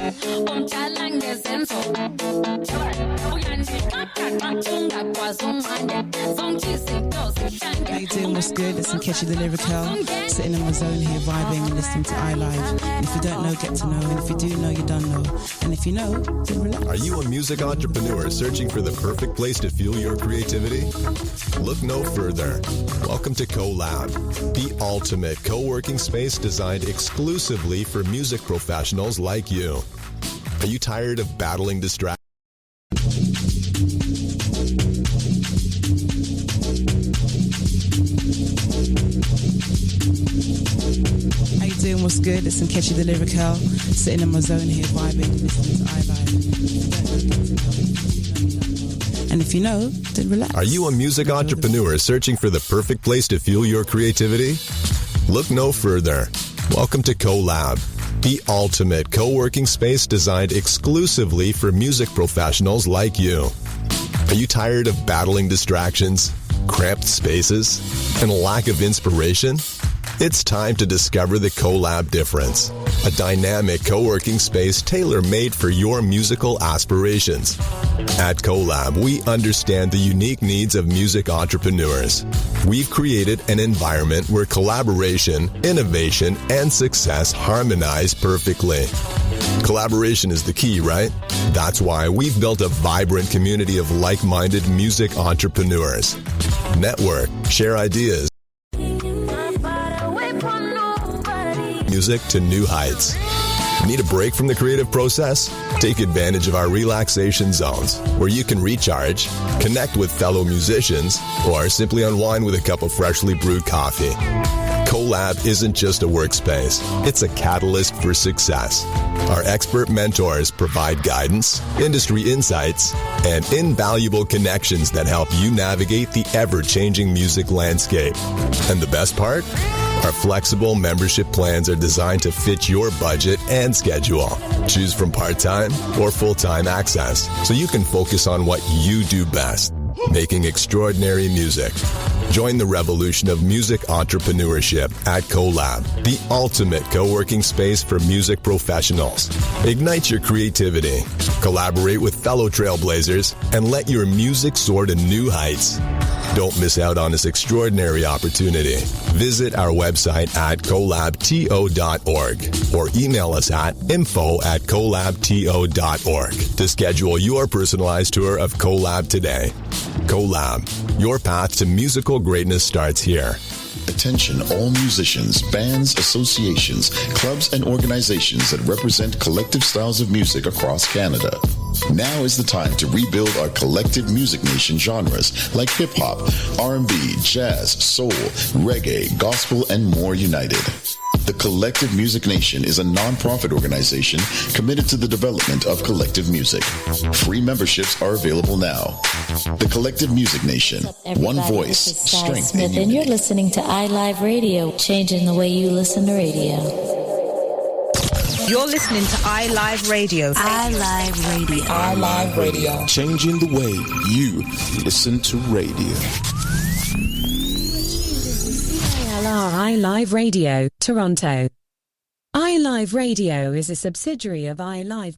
How you doing? What's good? It's Nkechi the Lyrical, sitting in my zone here, vibing and listening to iLive. And if you don't know, get to know. And if you do know, you don't know. And if you know, then relax. Are you a music entrepreneur searching for the perfect place to fuel your creativity? Look no further. Welcome to CoLab, the ultimate co-working space designed exclusively for music professionals like you. Are you tired of battling distractions? How you doing? What's good? It's Nkechi the Lyrical, sitting in my zone here, vibing and listening to iLive. And if you know, then relax. Are you a music entrepreneur searching for the perfect place to fuel your creativity? Look no further. Welcome to CoLab, the ultimate co-working space designed exclusively for music professionals like you. Are you tired of battling distractions, cramped spaces, and a lack of inspiration? It's time to discover the CoLab difference, a dynamic co-working space tailor-made for your musical aspirations. At CoLab, we understand the unique needs of music entrepreneurs. We've created an environment where collaboration, innovation, and success harmonize perfectly. Collaboration is the key, right? That's why we've built a vibrant community of like-minded music entrepreneurs. Network, share ideas, music to new heights. Need a break from the creative process? Take advantage of our relaxation zones, where you can recharge, connect with fellow musicians, or simply unwind with a cup of freshly brewed coffee. CoLab isn't just a workspace, it's a catalyst for success. Our expert mentors provide guidance, industry insights, and invaluable connections that help you navigate the ever-changing music landscape. And the best part? Our flexible membership plans are designed to fit your budget and schedule. Choose from part-time or full-time access, so you can focus on what you do best, making extraordinary music. Join the revolution of music entrepreneurship at CoLab, the ultimate co-working space for music professionals. Ignite your creativity, collaborate with fellow trailblazers, and let your music soar to new heights. Don't miss out on this extraordinary opportunity. Visit our website at collabto.org or email us at info@collabto.org to schedule your personalized tour of CoLab today. CoLab, your path to musical greatness starts here. Attention all musicians, bands, associations, clubs, and organizations that represent collective styles of music across Canada. Now is the time to rebuild our collective music nation genres like hip-hop, R&B, jazz, soul, reggae, gospel, and more united. The Collective Music Nation is a non-profit organization committed to the development of collective music. Free memberships are available now. The Collective Music Nation. One voice, strength, Smith, and unity. and you're listening to iLive Radio, changing the way you listen to radio. You're listening to iLive Radio. iLive Radio. iLive Radio. Changing the way you listen to radio. iLive Radio, Toronto. iLive Radio is a subsidiary of iLive.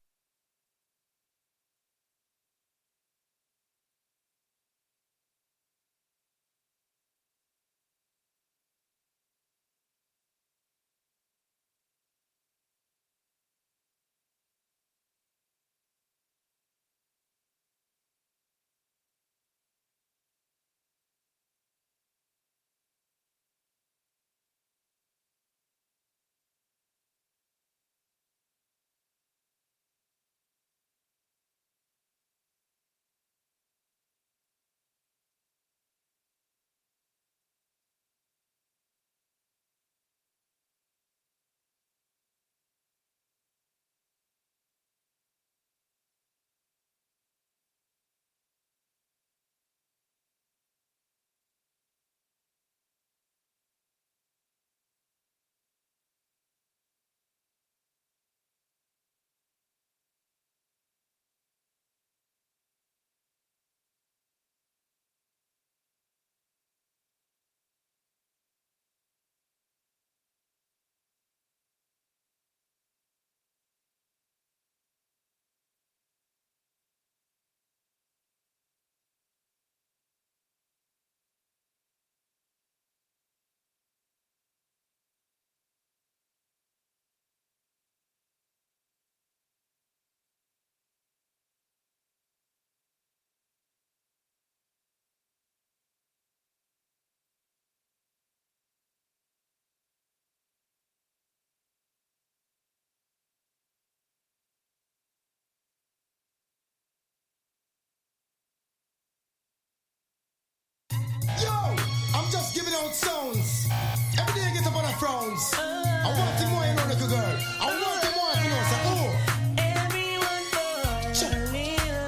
I want him more, you know, little girl. I want him more, you know, say, oh. Everyone falls in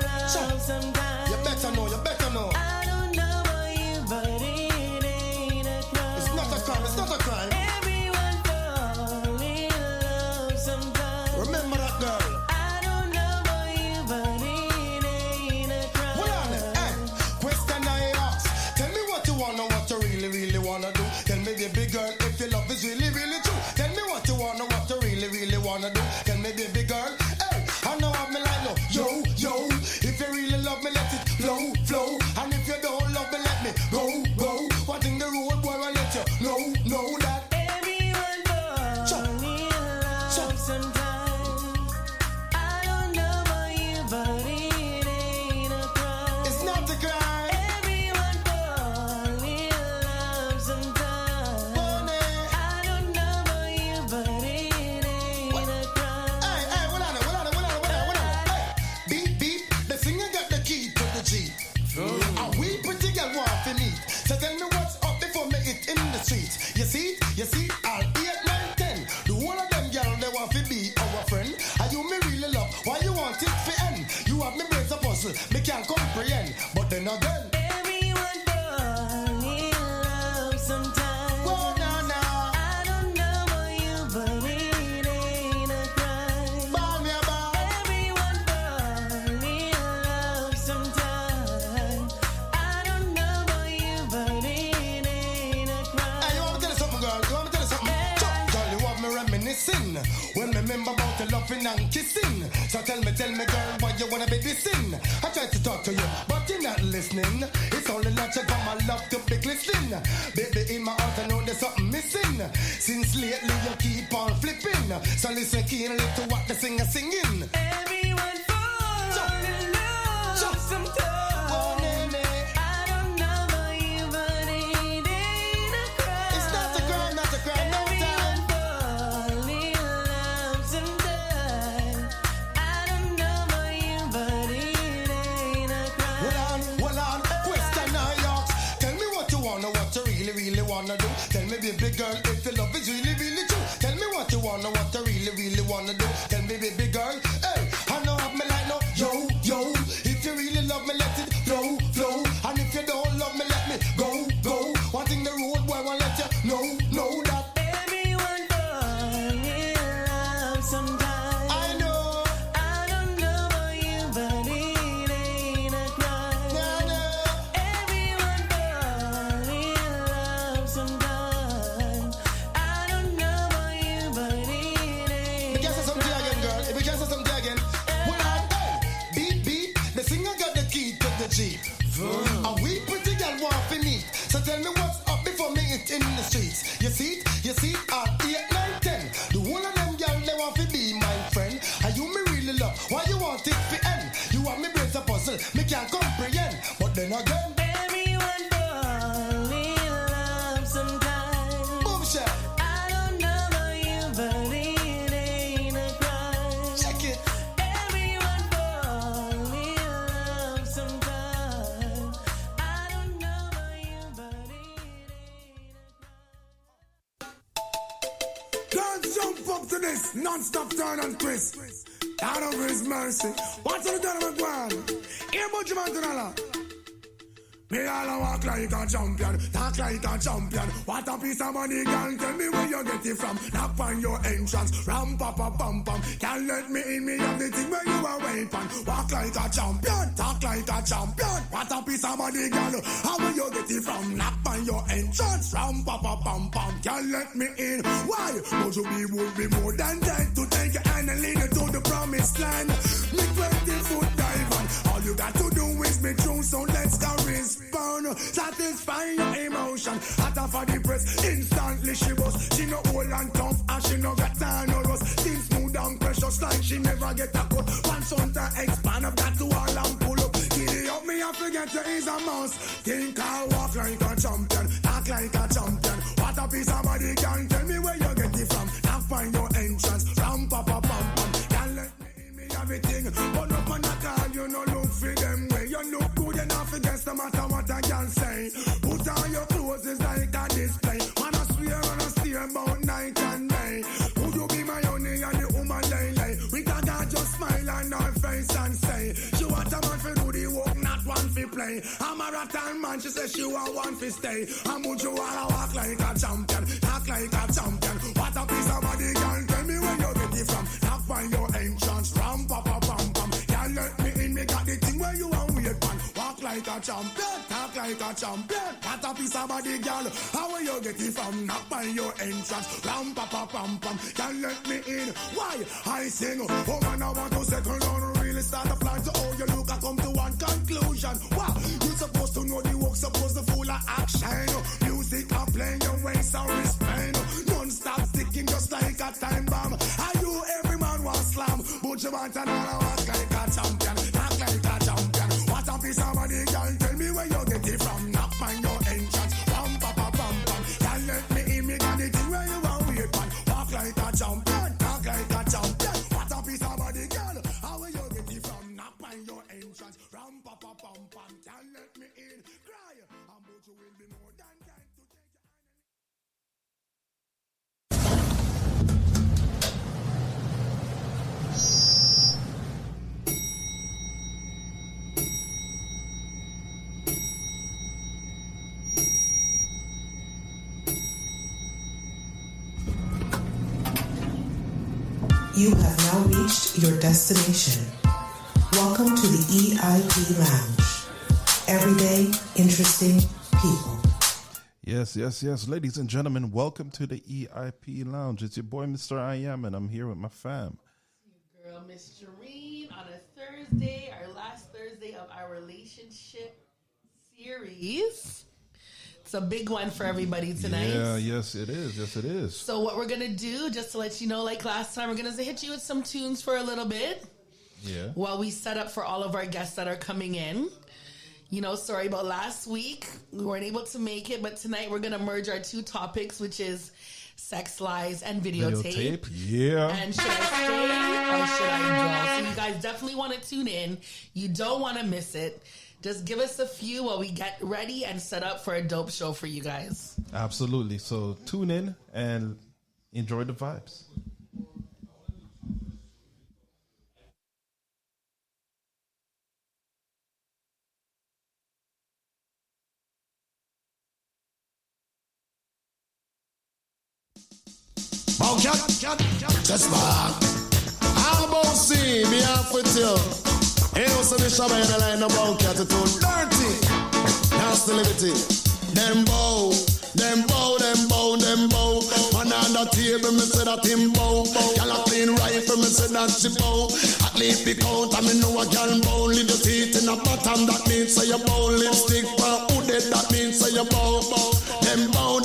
love sometimes. You better know, you better know. I don't know about you, but it ain't a crime. It's not a crime, it's not a crime. Everyone falls in love sometimes. Remember that girl. I don't know about you, but it ain't a crime. Hold on, hey. Question I ask. Tell me what you wanna, what you really, really wanna do. Tell me, baby girl, if your love is really, really true. Tell me what you wanna, what you really, really wanna do. Tell me, baby girl, hey, I know I'm like, no, yo, yo. If you really love me, let it flow, flow. And if you don't love me, let me go, go. What in the road, boy, I let you know that. Everyone falls in love sometimes. I don't know about you, but it ain't a crime. It's not a crime. Everyone falls in love sometimes. Bonnie. I don't know about you, but it ain't a crime. Hey, hold on. Hey, beep, beep. The singer got the key to the Jeep. And we pretty girl want to meet. So tell me what's up before me it in the streets. You see, all 8, 9, 10. The whole of them girl they want to be our friend. And you me really love. Why you want it to end? You have me brains a puzzle. Me can't comprehend. But then again. Everyone falls in love sometimes. Whoa, now. I don't know about you, but it ain't a crime. Ball me about. Everyone falls in love sometimes. I don't know about you, but it ain't a crime. Hey, you want me to tell you something, girl? You want me to tell you something? Girl, you have me reminiscing when me remember about the loving and kissing. So tell me, girl, why you wanna be dissing? I tried to talk to you, but you're not listening. It's only natural, my love to be glistening. Baby, in my heart, I know there's something missing. Since lately, you keep on flipping. So listen keenly to what the singer singing. Everyone falls in love sometimes. Oh, nene. I don't know about you, but it ain't a crime. It's not a crime, not a crime, no time. Everyone falls in love sometimes. I don't know about you, but it ain't a crime. Hold on, question I ask. Tell me what you wanna, what you really, really wanna do. Tell me, baby girl, if your love is really, really true. Tell me what you wanna, what you really, really wanna do. Tell me, baby girl, hey, I know have me like no, yo, yo. If you really love me, let it flow, flow. And if you don't love me, let me go, go. One thing the road boy won't let you know that. Everyone falls in love sometimes. I know, I don't know about you, but it ain't a crime. nah, nah. Everyone falls in love sometimes. I don't know about you, but it ain't. If you can't say something again, girl. If you can't say something again, hold on, hey, beep, beep. The singer got the key to the Jeep. And we pretty girl want to meet. So tell me what's up before me it in the streets. You see, all 8, 9, 10. The whole of them girl they want to be my friend. And you me really love. Why you want it to end? You want me brains a puzzle. Me can't comprehend. But then again, Everyone falls in love sometimes. boom shot. I don't know about you, but it ain't a crime. Check it. Everyone falls in love sometimes. I don't know about you, but it ain't a crime. Girls jump up to this non-stop turn and twist. Out of His mercy. What's the gentleman going? Here, Butch Mantonella. Me all a walk like a champion, talk like a champion. What a piece of money, girl, tell me where you get it from. Knock on your entrance, ram pa pa pam pam. Can't let me in, me have the thing where you are waiting. Walk like a champion, talk like a champion. What a piece of money, girl, how will you get it from? Knock on your entrance, ram pa pa pam pam. Can't let me in, why? Would you would be more than dead to take your hand and lead you to the promised land. Me 20-foot dive on, all you got to do is be true, so let's go respond. Satisfy your emotion, hotter for the press, instantly she bust. She no old and tough, and she no got time no rust. Things smooth and precious like she never get a cut. Once on to expand up that to all and pull up. Giddy up, me I forget you is a mouse. Think I walk like a champion, talk like a champion. What a piece of body, can tell me where you get it from. Now find your entrance, ram pa pa pam pam. Can't let me in me everything, but up on the call, you no look for them way. You look good enough against no matter what I can say. Put on your clothes, it's like a display. Man, I swear on a steer about night and day. lay. Would you be my honey and the woman lay? We can just smile on her face and say, she want a man for do the work, not one for play. I'm a rattan man, she says she want one for stay. And would you wanna walk like a champion, talk like a champion? What a piece of body, girl, tell me where you get it from. Knock by your entrance, ram, pa, pa, pam, pam. Girl, let me in, me got the thing where you want weird man. Walk like a champion, talk like a champion. What a piece of body, girl, how will you get it from? Knock by your entrance, ram, pa, pa, pam, pam. Girl, let me in, why? I sing, oh man, I want to settle down, really start a plan to how you look, I come to one conclusion. Wow, you supposed to know the work, supposed to full of action. Music are playing your waist and respect. Non-stop sticking just like a time bomb. Are you every man want slam? But you want another walk like a champion, talk like a champion. What a piece of body, girl, tell me where you get it from. Knock on your entrance, ram, pa, pa, pam, pam. Girl, let me in, me got the thing where you want wait man. Walk like a champion, talk like a champion. What a piece of body, girl, how will you get it from? Knock on your entrance, ram, pa, pa, pam, pam. Girl, let me in, cry. And but you will be more than kind to take your You have now reached your destination. Welcome to the EIP Lounge. Everyday, interesting people. Yes. Ladies and gentlemen, welcome to the EIP Lounge. It's your boy, Mr. I Am, and I'm here with my fam. Your girl, Miss Jareen, on a Thursday, our last Thursday of our relationship series. It's a big one for everybody tonight. Yeah, yes, it is. So what we're going to do, just to let you know, like last time, we're going to hit you with some tunes for a little bit. Yeah. While we set up for all of our guests that are coming in. You know, sorry about last week. We weren't able to make it, but tonight we're going to merge our two topics, which is sex lies and videotape. Yeah. And should I stay or should I go? So you guys definitely want to tune in. You don't want to miss it. Just give us a few while we get ready and set up for a dope show for you guys. Absolutely. So tune in and enjoy the vibes. Oh, cat, just back. I'm about to see me half with you. Ain't no submission by the line about cat at all. Dirty. Nasty liberty. Them bow. Man on the table, me say that him bow. Girl a clean rifle, me say that she bow. At least the count, I me know a girl bow. Leave your teeth in a bottom, that means say you bow. Lipstick for hooded, that means say you bow. Them bow.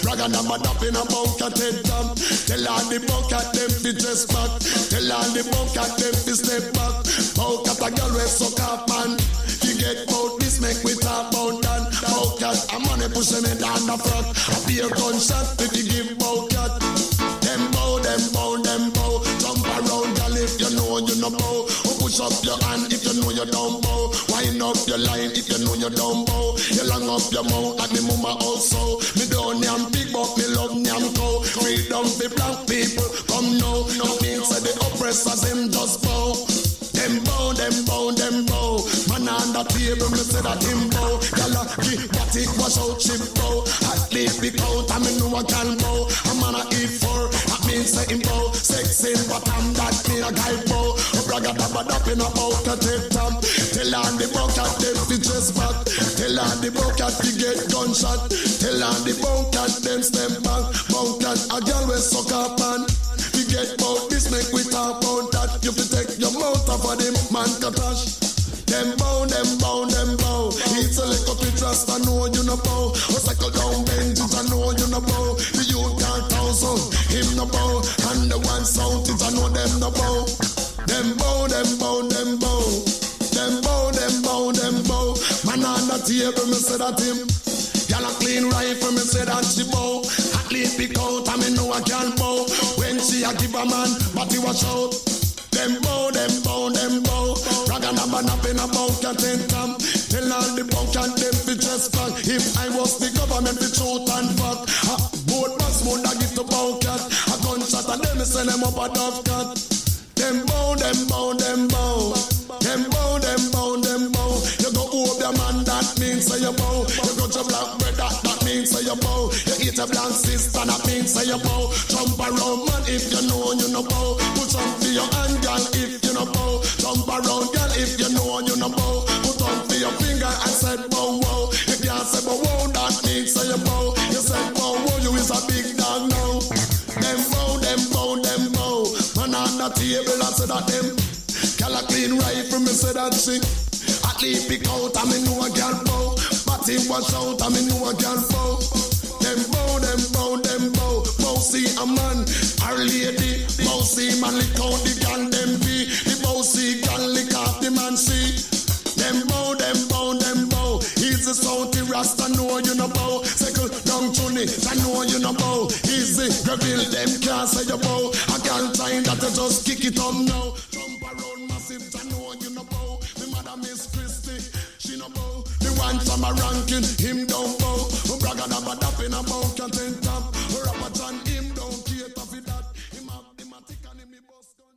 Ragga up in a bucket head top. Tell all the bucket them fi dress back. Tell all the bucket them fi step back. Bucket a girl we suck up man. You get bout this make we talk about that. Bucket a money push me down the front. A beer gunshot if you give bucket. Them bow. Jump around girl if you know you no bow. Push up your hand if you know you don't bow. Wind up your line if you know you don't bow. You long up your mouth and me mama also. Me don't yam big but me love yam cow. Freedom for black people come now. No means that the oppressors them just bow. Them bow. Man on the table me say that him bow. Gala give that it wash out she bow. At least big out and me know I can bow. A man a eat for that means say him bow. Sex in but I'm that me a guy bow. Bragga up in a bucket head top. Tell on the bucket them fi dress back. Tell on the bucket fi get gunshot. Tell on the bucket them step back. Bucket a girl we suck up and we get bout this make we talk about that. You fi take your mouth off of them man katash. Them bow. It's a little bit trust I know you no bow. Or cycle down benches I know you no bow. The youth can't thousand him no bow. And the one sound is I know them no bow. Them bow. Man on the table, me say that him. Y'all a clean rifle, me say that she bow. At least pick out, and me know I can bow. When she a give a man, but he watch out. Them bow. Ragga up in a bucket and tam. Tell all the bucket them fi just back. If I was the government, fi shoot and fuck. Both must moon I give to bow cat. A gunshot and them send them up a dove cat. Them bow, them bow, them bow. Them bow, them bow, them bow. You go over the man, that means say you bow. You go to black brother, that means say you bow. You eat a black sister, that means say you bow. Jump around man if you know you no bow. Put on for your hand, girl, if you no bow. Jump around, girl, if you know you no bow. Put on for your finger and said bow wow. You can't say bow wow, that means say you bow. You said bow wow, you is a big dog now. Them bow, them bow, them bow. Man on the table, I said that them. Girl a clean rifle, me say that shit. At least pick out, I me know a girl bow. But him watch out, I me know a girl bow. Them bow, them bow, them bow. Bow see a man, our lady. Bow see man lick out the gun, them be. The bow see gun lick off the man see. Them bow, them bow, them bow. He's the Southie Rasta, know you no bow. Second down tune, I know you no bow. Easy, reveal them can't say you bow. I can't find that you just kick it up now. Jump around massive, I know you no bow. The mother Miss Christie, she no bow. The one from a ranking, him don't bow. Braga da bad up in a bow, can't end top. Rapper John, him don't cater for that. Him have the matic and him the bus gun.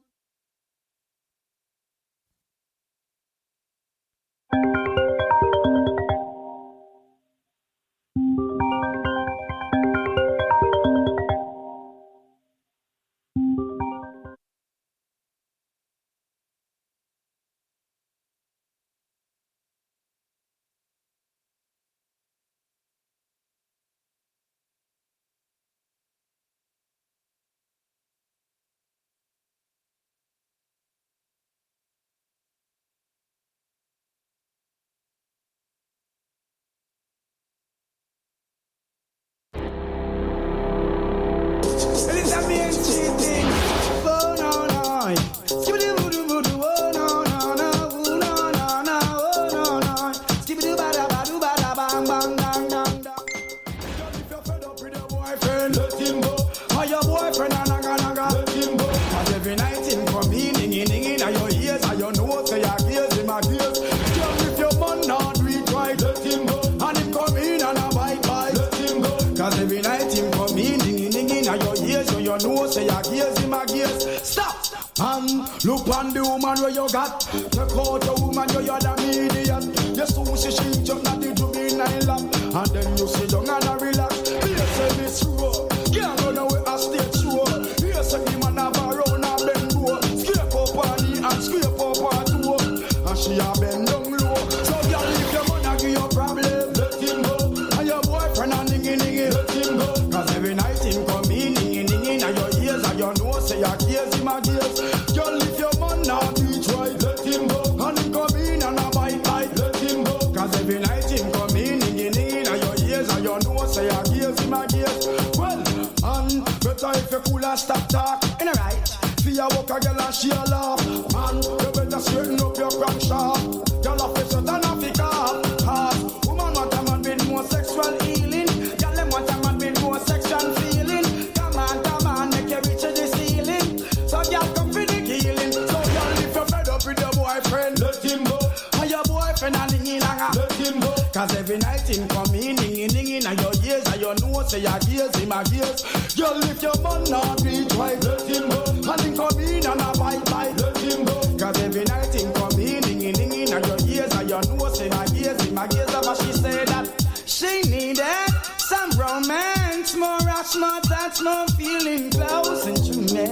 Look on the woman where you got. Take out the woman where you're the median. You sushi she jump at the juvenile lap. And then you sit down and relax. Here say this row. Can't run away a stage show. Here say the man have a round and bend low. Scrape up on knee and scrape up on toe. And she a bend down low. So girl, if your man a give you a problem, let him go. And your boyfriend a ningy ningy, let him go. Cause every night him come in ningy ningy. And your ears and your nose say your ears him a gears. Girl, if your man not beat right, let him go. And him come in and a bite bite, let him go. Cause every night him come in, and your ears and your nose say your gears him a gears. Well, and better if you cool and stop talk, in a right. See you walk a girl and she a laugh. Man, you better straighten up your crack sharp. Girl a face out and a pick up. Cause woman want a man with more sexual healing. Girl them want a man with more sexual feeling. Come on, make you reach the ceiling. So girl come for the healing. So girl if you're fed up with your boyfriend, let him go. And your boyfriend a ningy langa, let him go. Cause every night him come in, ningy and your ears and your nose say your gears, him a gears. Girl if your man not beat right, let him go. And him come in and a bite bite, let him go. Cause every night him come in, ningy and your ears and your nose say my gears, him a gears. But she say that she needed some romance, more rush, more touch, more feeling close into me.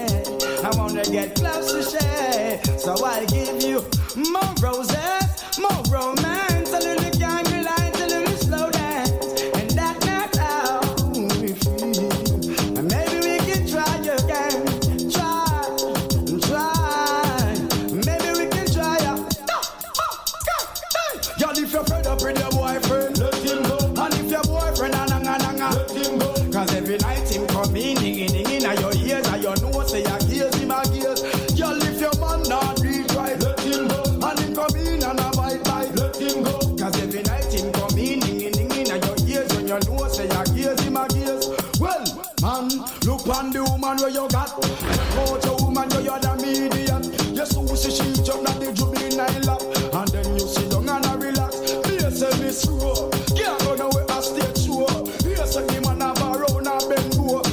I wanna get close to share, so I'll give you more roses, more romance, a little candlelight, a little slow dance, and that's not how we feel. And maybe we can try again, try. Maybe we can try. Y'all if you're fed up with your boyfriend, let him go. And if your boyfriend a nanga, let him go. Cause every night him come in, ningy, and your ears and your nose say your gears, him a gears. Y'all if your man not reach right, let him go. And him come in and a bite, let him go. Cause every night him come in, ningy, and your ears and your nose say your gears, him a gears. Well, man, look on the woman where you got. Check out your woman where you're the median. You sushi she jump at the juvenile lap. And then you sit down and a relax. Here say Miss Rowe, can't run away a stage show. Here say the man have a round and bend low.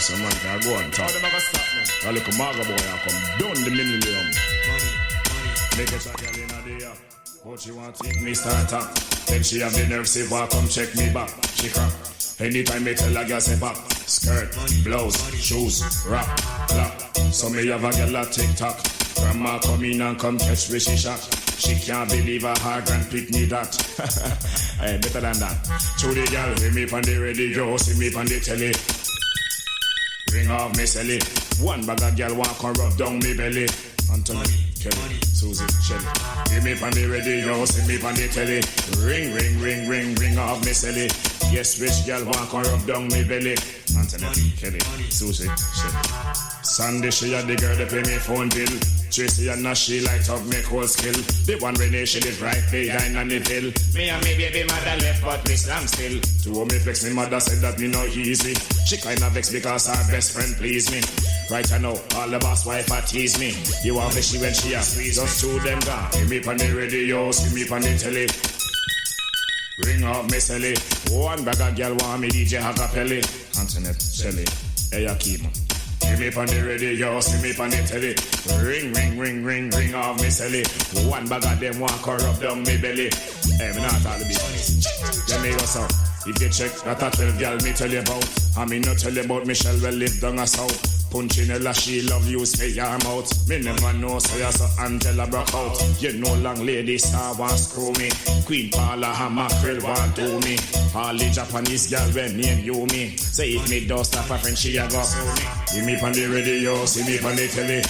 some man can go on top. A little maga boy I come down the millennium. Make a shot girl in a day. But she want to take me start up. Then she have the nerve say walk come check me back. She crack. Anytime me tell a girl say back. Skirt, blouse, shoes, rap, clap. So me have a girl a TikTok. Grandma come in and come catch where she shot. She can't believe her grand pick me that. Hey, better than that. To the girl, hear me on the radio, see me on the telly. Ring off me selly. One bag of girl walk and rub down me belly. Anthony, Kelly, Susie, Shelly. Hear me on the radio, see me on the telly. Ring, ring, ring, ring, ring off me selly. Yes, rich girl walk and rub down me belly. Anthony, Kelly, Susie, Shelly. Sunday she had the girl to pay me phone bill. Tracy and now she light up make whole skill. The one when she did right behind on the hill. Me and me baby mother left but me slam still. To me flex me mother said that me no easy. She kinda vex because her best friend please me. Right I know all the boss wife a tease me. You want she when she a squeeze us two them gone. Hear me on the radio, see me on the telly. Ring up me selly. One bag of girl want me DJ Hakapelli. Antoinette Shelly, hey Akima. See me on the radio, see me on the telly. Ring, ring, ring, ring, ring off me selly. One bag of them walk her up down me belly. Hey, me not all the business. Let me go so. If you check that a 12 girl me tell you about. I mean not tell you about Michelle well live down a south. Punchinella she love you say your mouth. Me never know so you so Angela broke out. You know long lady star want screw me. Queen Paula and Mackerel want do me. All the Japanese girl when name you me. Say if me don't stop a friend she a go sue me. See me on the radio, see me on the telly.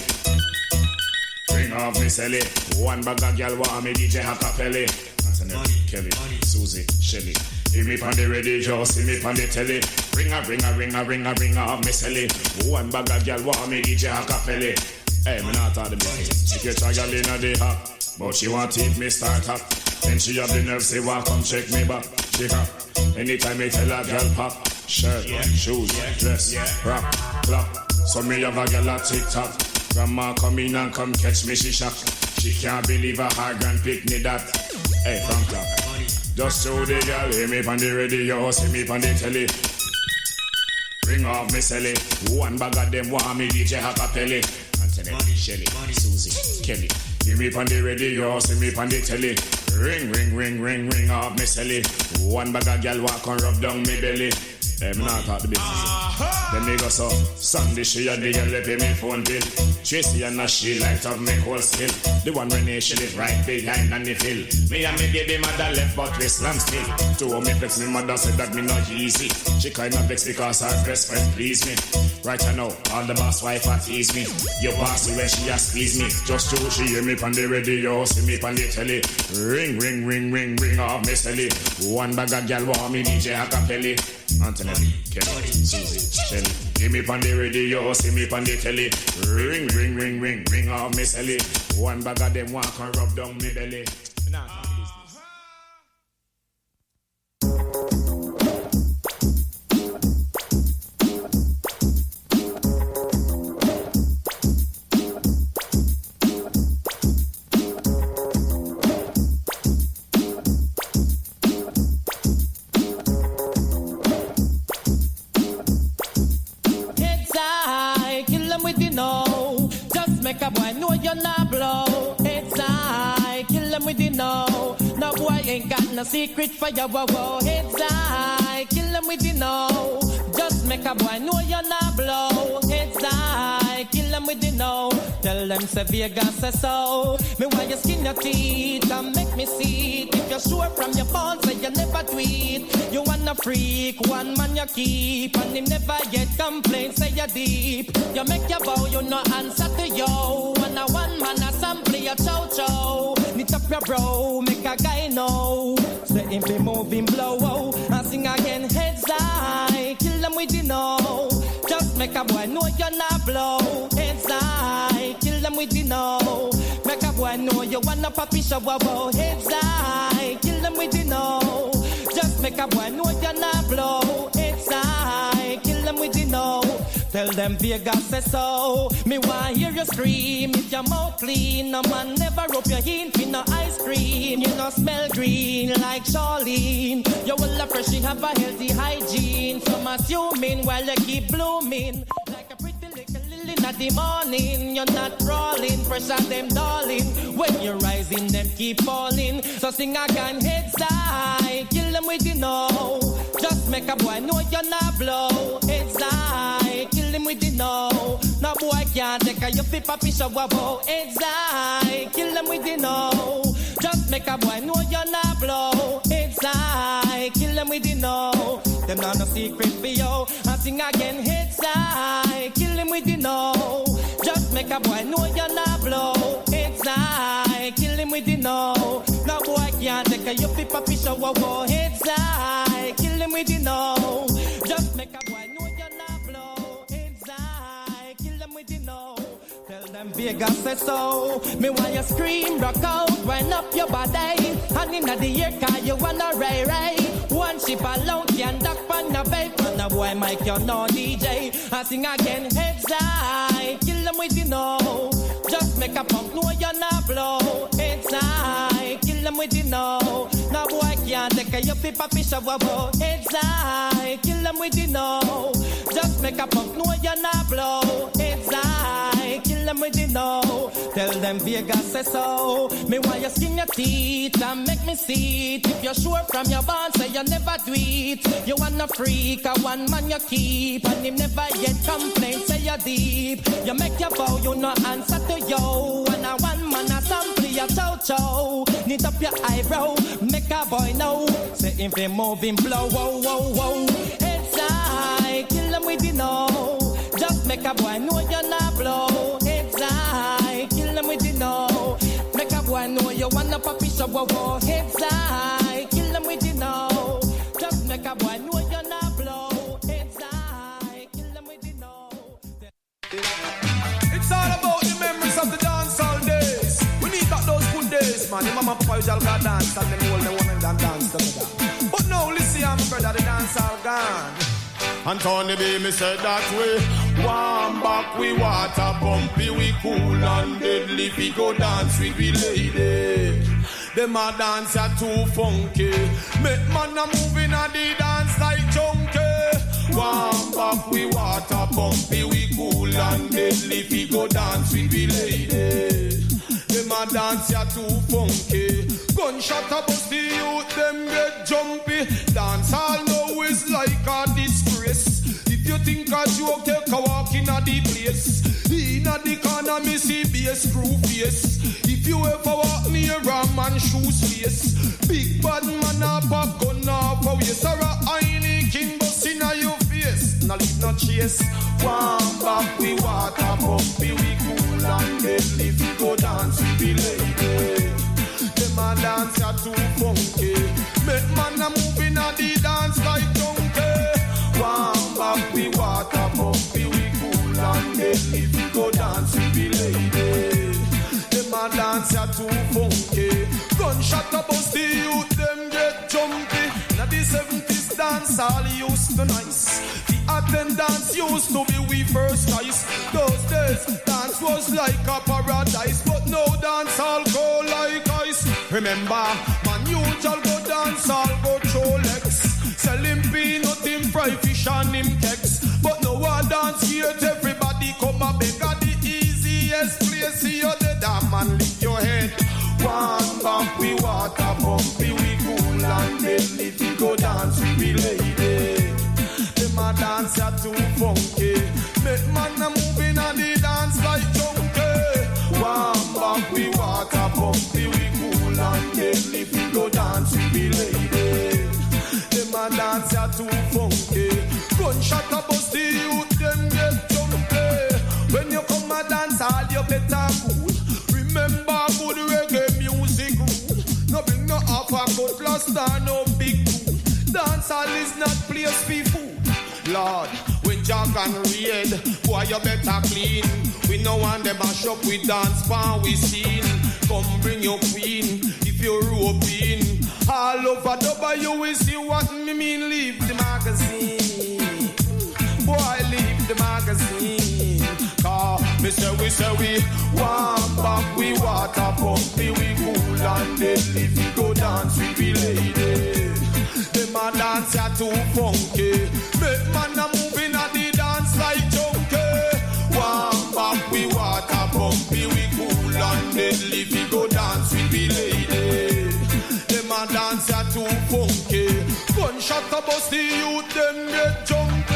Ring off me selly. One bag of girl want me DJ Hakapelli. Anthony, Kelly, Susie, Shelly. See me on the radio, see me on the telly. Ring a off me selly. One bag of girl want me DJ Hakapelli. Hey, me not all the business. She get a girl in a day hop, but she want to eat me start up. Then she have the nerve say walk come check me back. She up. Anytime me tell a girl pop. Shirt, shoes, dress, rap, clap. So me have a girl at TikTok. Grandma come in and come catch me, she shocked. She can't believe her grand pick me that. Hey, from top. Just show the girl, hear me on the radio, see me on the telly. Ring off me selly. One bag of them want me DJ Hakapelli. Anthony, Shelly, Susie, Kelly. Hear me on the radio, see me on the telly. Ring, ring, ring, ring, ring off me selly. One bag of girl walk and rub down me belly. Hey, me not talk the business. Then me go so. Sunday she had the girl they pay me phone bill. Tracy and now she light up make whole skill. The one when she live right behind on the hill. Me and me baby mother left but we slam still. To me flex me mother said that me not easy. She kinda vex because her best friend please me. Right I know all the boss wife a tease me. You bossy when she a squeeze me. Just to she hear me on the radio, see me on the telly. Ring, ring, ring, ring, ring off me selly. One bag of girl want me DJ Hakapelli. Anthony, Kelly, Susie, Shelly. Hear me on the radio, see me on the telly. Ring, ring, ring, ring, ring off me selly. One bag of them walk and rub down me belly. Nah, make a boy know you're not blow. It's I kill them with the no. No boy ain't got no secret for your wow. It's I kill them with the no. Just make a boy know you're not blow. It's I kill them with the no. Tell them say Vegas say so. Me why you skin your teeth and make me see it. If you're sure from your phone say you never tweet. You wanna freak, one man you keep. And him never yet complain, say you're deep. You make your bow, you no answer to yo. And a one man assembly a chow chow. Knit up your bro, make a guy know. Say him be moving blow. And sing again, heads high. Kill them with the no. Just make a boy know you're not blow. Heads high. Kill them with the no. Make a boy know you wanna puppy show. Heads high. Kill them with the no. Just make a boy know you're not blow. It's I kill them with the no. Tell them Vegas says so. Me want hear you scream if your mouth clean. No man never rub your hand in no ice cream. You no smell green like Charlene. You will have fresh, you have a healthy hygiene. Some assuming while you keep blooming like a pretty little lily in the morning. You're not crawling, pressure them darling. When you're rising, them keep falling. So sing again, heads high, kill them with the no. Just make a boy know you're not blow. Heads high, kill him with the no. No boy can't take a you flip a fish of a heads high, kill them with the no. Just make a boy know you're not blow. Heads high, kill them with the no. Them not no secret for you. And sing again, heads high, kill him with the no. Just make a boy know you're not blow. Heads high, kill him with the no. No boy can't take a you flip a fish of a heads high, kill him with the no. Just make a boy know you're not blow. Heads high, kill him with the no. Tell them Vegas says so. Me want you scream, rock out, wind up your body. And in the air car you wanna ray. One ship alone can duck on your vape. And a boy Mike you no DJ. I sing again, heads high, kill them with the no. Just make a punk know you're not blow. Heads high, kill them with the no. No boy can't take a you flip a fish of a bow. Heads high, kill them with the no. Just make a punk know you're not blow. Heads high, kill them with the no. Tell them Vegas says so. Me want you skin your teeth and make me see it. If you're sure from your bond, say you never do it. You want a freak, a one man you keep. And him never yet complain, say you're deep. You make your bow, you no answer to yo. And a one man a sample your chow. Knit up your eyebrow, make a boy know. Say him be moving blow, whoa, whoa, whoa. Heads high, kill them with the no. Just make a boy know you're not blow. Heads high, kill them with the no. Make a boy know you wanna puppy shop, whoa, whoa. Heads high, kill them with the no. Just make a boy know you're not blow. Heads high, kill them with the no. It's all about the memories of the dancehall days. We need back those good days, man. The mama papa usually got dance and then all the women can dance together. But now, listen, I'm afraid that the dancehall gone. And Tony B, me said that way. Warm back, we water pumpy, we cool and deadly. We go dance with we lady. Them a dance are too funky. Make man a moving a the dance like junkie. Warm back, we water pumpy, we cool and deadly. We go dance with we lady. Them a dance are too funky. Gunshot a bust the youth, them get jumpy. Dance all now is like a disgrace. If you think a joke, take a walk in a the place. In a the corner, me see bass screw face. If you ever walk near a man shoes face, big bad man a pop gun off a waist. Or a Heineken bus in a your face. No leave no chase. Warm back, we water pumpy, we cool and deadly. We go dance with the lady. Them a dance are too funky. Make man a move in a the dance like donkey. Warm back, we water pumpy, we cool and deadly. We go dance with the lady. Them a dance are too funky. Gunshot a bust the youth, them get jumpy. Now the 70s dance all used to nice. The attendance used to be we first choice. Those days dance was like a paradise, but no dance all go like ice. Remember, man usual go dance all go Rolex. Sell him peanut, him fry fish and him cakes. But no one dance here, everybody come a beg at the easiest place. See you dead, man, lift your head. One bump, we water pumpy, we cool and deadly. We go dance with the lady. Them a dance are too funky. Make man a moving on the dance like junkie. One bump, we water pumpy, we cool and deadly. We go dance with the lady. Them a dance are too funky. Gunshot a bust the youth, them get jumpy. When you come a dance, all you better cool. Remember good reggae music rule. No bring no half a good plaster, no big fool. Dance all is not place for food. Lord, when Jack and raid, boy you better clean. We no want them a shop with dance pan we seen. Come bring your queen if you're roping. All over double you will see what me mean. Leave the magazine. Boy, leave the magazine. Cause me say we warm back, we water pump, we cool and deadly. If we go dance with we lady, them a dance ya too funky. Make man a moving at the dance like junkie. Warm back, we water pump, we cool and deadly. If we go dance with we lady, them a dance ya too funky. Gunshot a bust the youth, them get jumpy.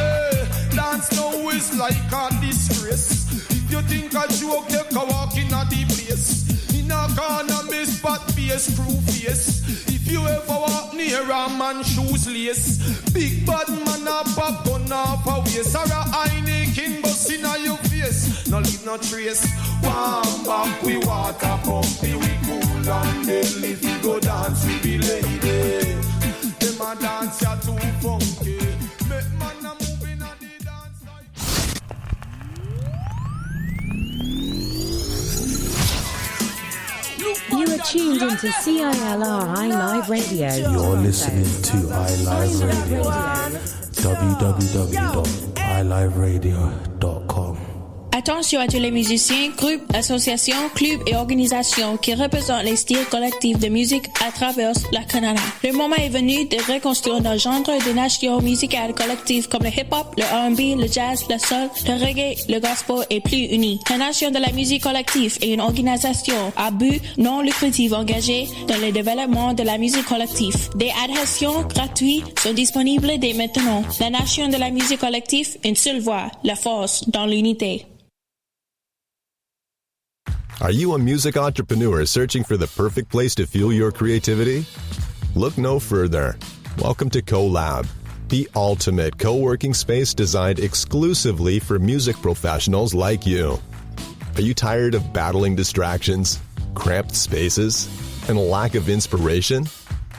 Dance now is like a disgrace. If you think a joke, take a walk in a the place. In a corner, miss spot face, crew face. If you ever walk near a man shoes lace, big bad man a pop gun off a waist, or a Heineken bus in a your face. No leave no trace. Warm back, we water pump, we cool and deadly. If we go dance with the lady, them a dance ya too funky. Make man a moving at the dance like. You are tuned into CILR iLive Radio. You're listening to iLive Radio. www.iliveradio.com. Attention à tous les musiciens, groupes, associations, clubs et organisations qui représentent les styles collectifs de musique à travers le Canada. Le moment est venu de reconstruire nos genres de nations musicales collectives comme le hip-hop, le R&B, le jazz, le soul, le reggae, le gospel et plus unis. La Nation de la musique collective est une organisation à but non lucratif engagée dans le développement de la musique collective. Des adhésions gratuites sont disponibles dès maintenant. La Nation de la musique collective, une seule voix, la force dans l'unité. Are you a music entrepreneur searching for the perfect place to fuel your creativity? Look no further. Welcome to CoLab, the ultimate co-working space designed exclusively for music professionals like you. Are you tired of battling distractions, cramped spaces, and a lack of inspiration?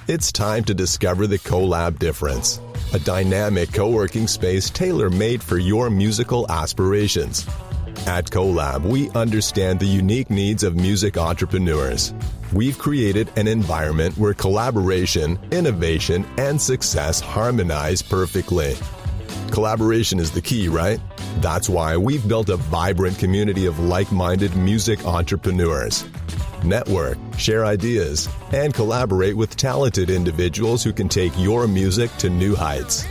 It's time to discover the CoLab difference, a dynamic co-working space tailor-made for your musical aspirations. At CoLab, we understand the unique needs of music entrepreneurs. We've created an environment where collaboration, innovation, and success harmonize perfectly. Collaboration is the key, right? That's why we've built a vibrant community of like-minded music entrepreneurs. Network, share ideas, and collaborate with talented individuals who can take your music to new heights.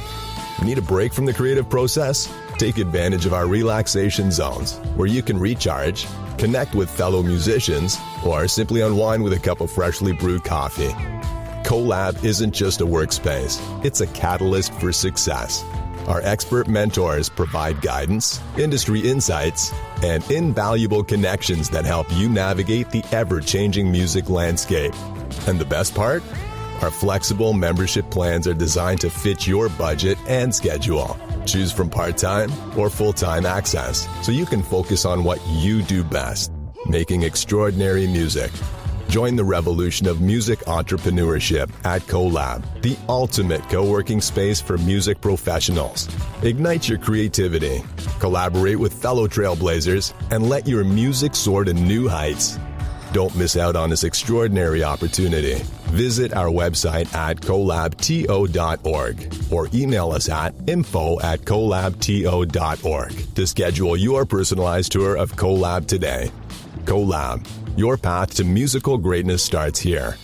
Need a break from the creative process? Take advantage of our relaxation zones, where you can recharge, connect with fellow musicians, or simply unwind with a cup of freshly brewed coffee. CoLab isn't just a workspace, it's a catalyst for success. Our expert mentors provide guidance, industry insights, and invaluable connections that help you navigate the ever-changing music landscape. And the best part? Our flexible membership plans are designed to fit your budget and schedule. Choose from part-time or full-time access so you can focus on what you do best, making extraordinary music. Join the revolution of music entrepreneurship at CoLab, the ultimate co-working space for music professionals. Ignite your creativity, collaborate with fellow trailblazers, and let your music soar to new heights. Don't miss out on this extraordinary opportunity. Visit our website at colabto.org or email us at info@colabto.org to schedule your personalized tour of CoLab today. CoLab, your path to musical greatness starts here.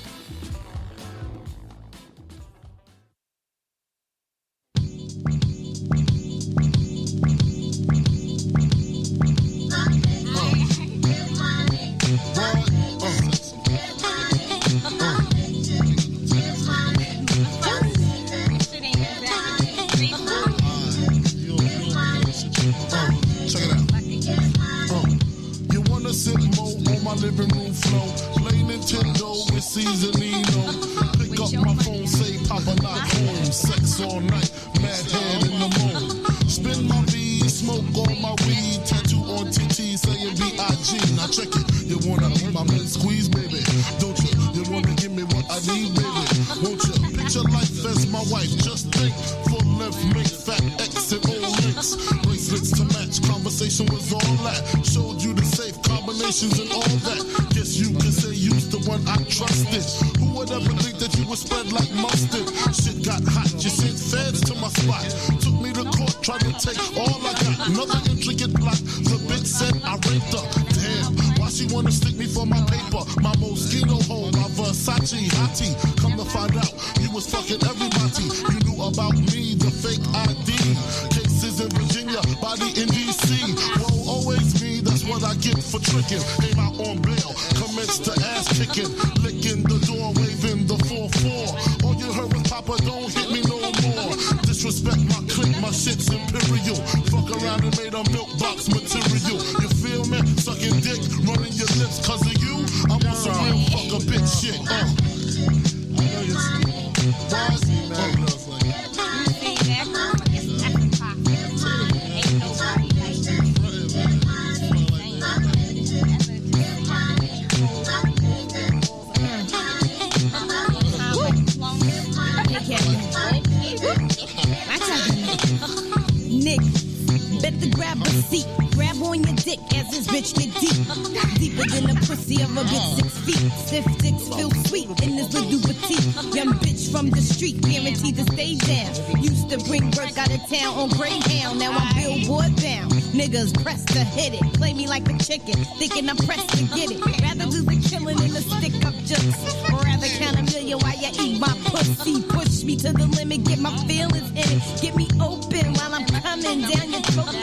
living room flow. Play Nintendo with Seasonino. Pick up my phone, say Papa not home. Sex all night, mad head in the moon. Spin my V, smoke all my weed. Tattoo on TT saying B.I.G. Now check it, you wanna hurt my man squeeze, baby? Don't you? You wanna give me what I need, baby? Won't you? Picture life as my wife, just think. Full left, make fat X and old links. Bracelets to match, conversation was all that. Showed you the safe combinations and all that. Guess you can say you's the one I trusted. Who would ever think that you would was spread like mustard. Shit got hot, you sent feds to my spot. Took me to court, tried to take all I got. Another intricate plot, the bitch said I raped her. Damn, why she wanna stick me for my paper? My Moschino hole, my Versace hottie. Come to find out, you was fucking everybody. You knew about me, the fake ID. Cases in Virginia, body in DC. Whoa, always me, that's what I get for tricking. Came out on bail, commenced to ass kicking. Licking the door, waving the 4-4. All you heard was Papa, don't hit me no more. Disrespect my clique, my shit's imperial. Fuck around and made a milk box material. You feel me? Sucking dick, running your lips cause of you. I'm on some real fuck a bitch shit. I know you're Nick, better grab a seat. Grab on your dick as this bitch get deep. Deeper than the pussy of a bitch 6 feet. Stiff dicks feel sweet in this little petite. Young bitch from the street, guaranteed to stay down. Used to bring work out of town on Greyhound. Now I'm Billboard bound. Niggas pressed to hit it. Play me like a chicken, thinking I'm pressed to get it. Rather do the killing than the stick up jokes. Or rather count a million while you eat my pussy. Push me to the limit, get my feelings in it. Get me open while I'm coming down your throat.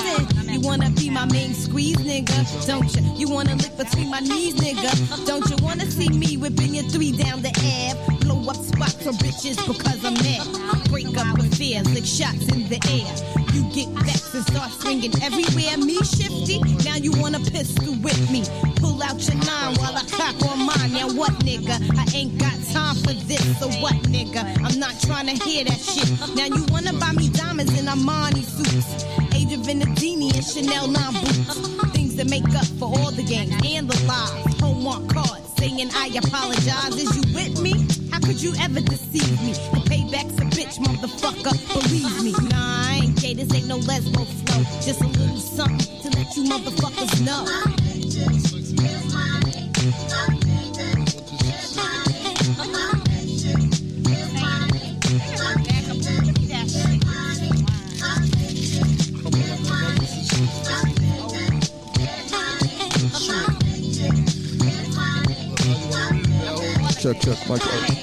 You wanna be my main squeeze, nigga, don't you? You wanna lick between my knees, nigga, don't you? Wanna see me whipping your 3 down the Ave? Blow up spots for bitches because I'm mad. Break up affairs, lick shots in the air. You get vexed and start swinging everywhere. Me shifty, now you wanna pistol whip me. Pull out your 9 while I cock on mine. Now what, nigga? I ain't got time for this, so what, nigga? I'm not trying to hear that shit. Now you wanna buy me diamonds in Armani suits. Age of Venedini and Chanel 9 boots. Things that make up for all the games and the lies. Homework cards saying I apologize. Is you with me? How could you ever deceive me? The payback's a bitch, motherfucker, believe me. Nah, I ain't gay, this ain't no lesbo flow. Just a little something to let you motherfuckers know. Check, mic check.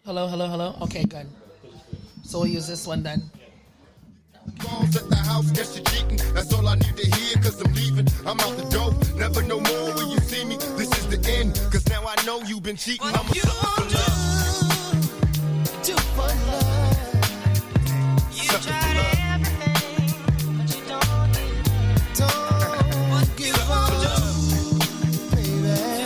Hello. Okay, good. So we'll use this one then. Balls at the house, guess you're cheating. That's all I need to hear, cause I'm leaving. I'm out the door, never no more when you see me. This is the end, cause now I know you've been cheating. I'm a sucker for love. Do for love. You tried everything, but you don't give up, baby.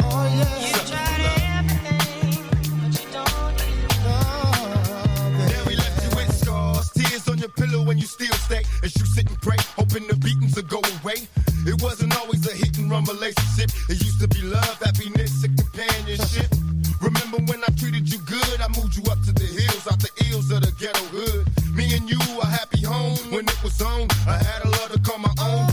Oh yeah. You tried everything, but you don't give up. Now we left you with scars, tears on your pillow, and you still stay as you sit and pray, hoping the beatings will go away. It wasn't always a hit and run relationship. It used to be love, happiness, and companionship. Remember when I treated you good? I moved you up to the hills, out the ills of the ghetto hood. Me and you, a happy home when it was on. I had a love to call my own.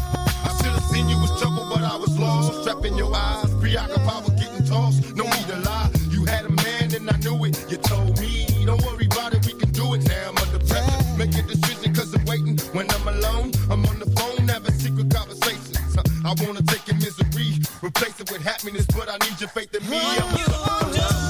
I should have seen you was trouble, but I was lost. Trapped in your eyes, preoccupied with getting tossed. No need to lie, you had a man and I knew it. You told me, don't worry about it, we can do it. Now I'm under pressure, make a decision cause I'm waiting. When I'm alone, I'm on the phone having secret conversations. I wanna take your misery, replace it with happiness, but I need your faith in me. I'm a sucker for love.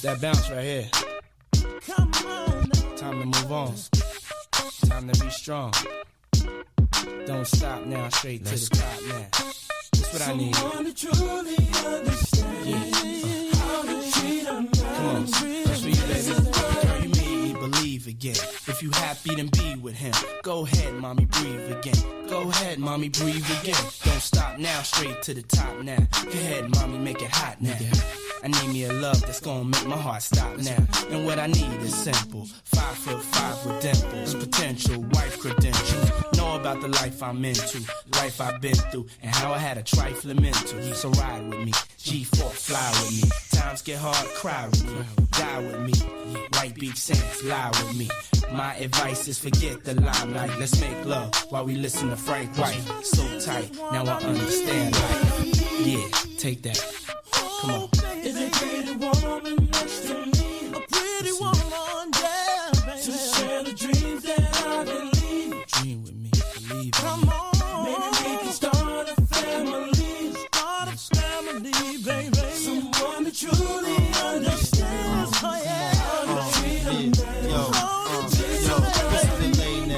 That bounce right here. Time to move on. Time to be strong. Don't stop now, straight to the top now. That's what I need. Come on, that's for you, baby. Girl, you made me believe again. If you happy, then be with him. Go ahead, mommy, breathe again. Go ahead, mommy, breathe again. Don't stop now, straight to the top now. Go ahead, mommy, make it hot now. I need me a love that's gonna make my heart stop now. And what I need is simple. 5'5" with dimples, potential wife credentials. Know about the life I'm into, life I've been through, and how I had a trifling mental. So ride with me, G4, fly with me. Times get hard, cry with me, die with me. White Beach Saints, lie with me. My advice is forget the limelight. Let's make love while we listen to Frank White. So tight, now I understand life. Yeah, take that. Come on. Is a pretty woman next to me? A pretty woman, yeah, baby. To share the dreams that I believe. Dream with me, believe in Come me. on. Maybe we can start a family. Start a family, baby. Someone that truly understands. Oh, yeah.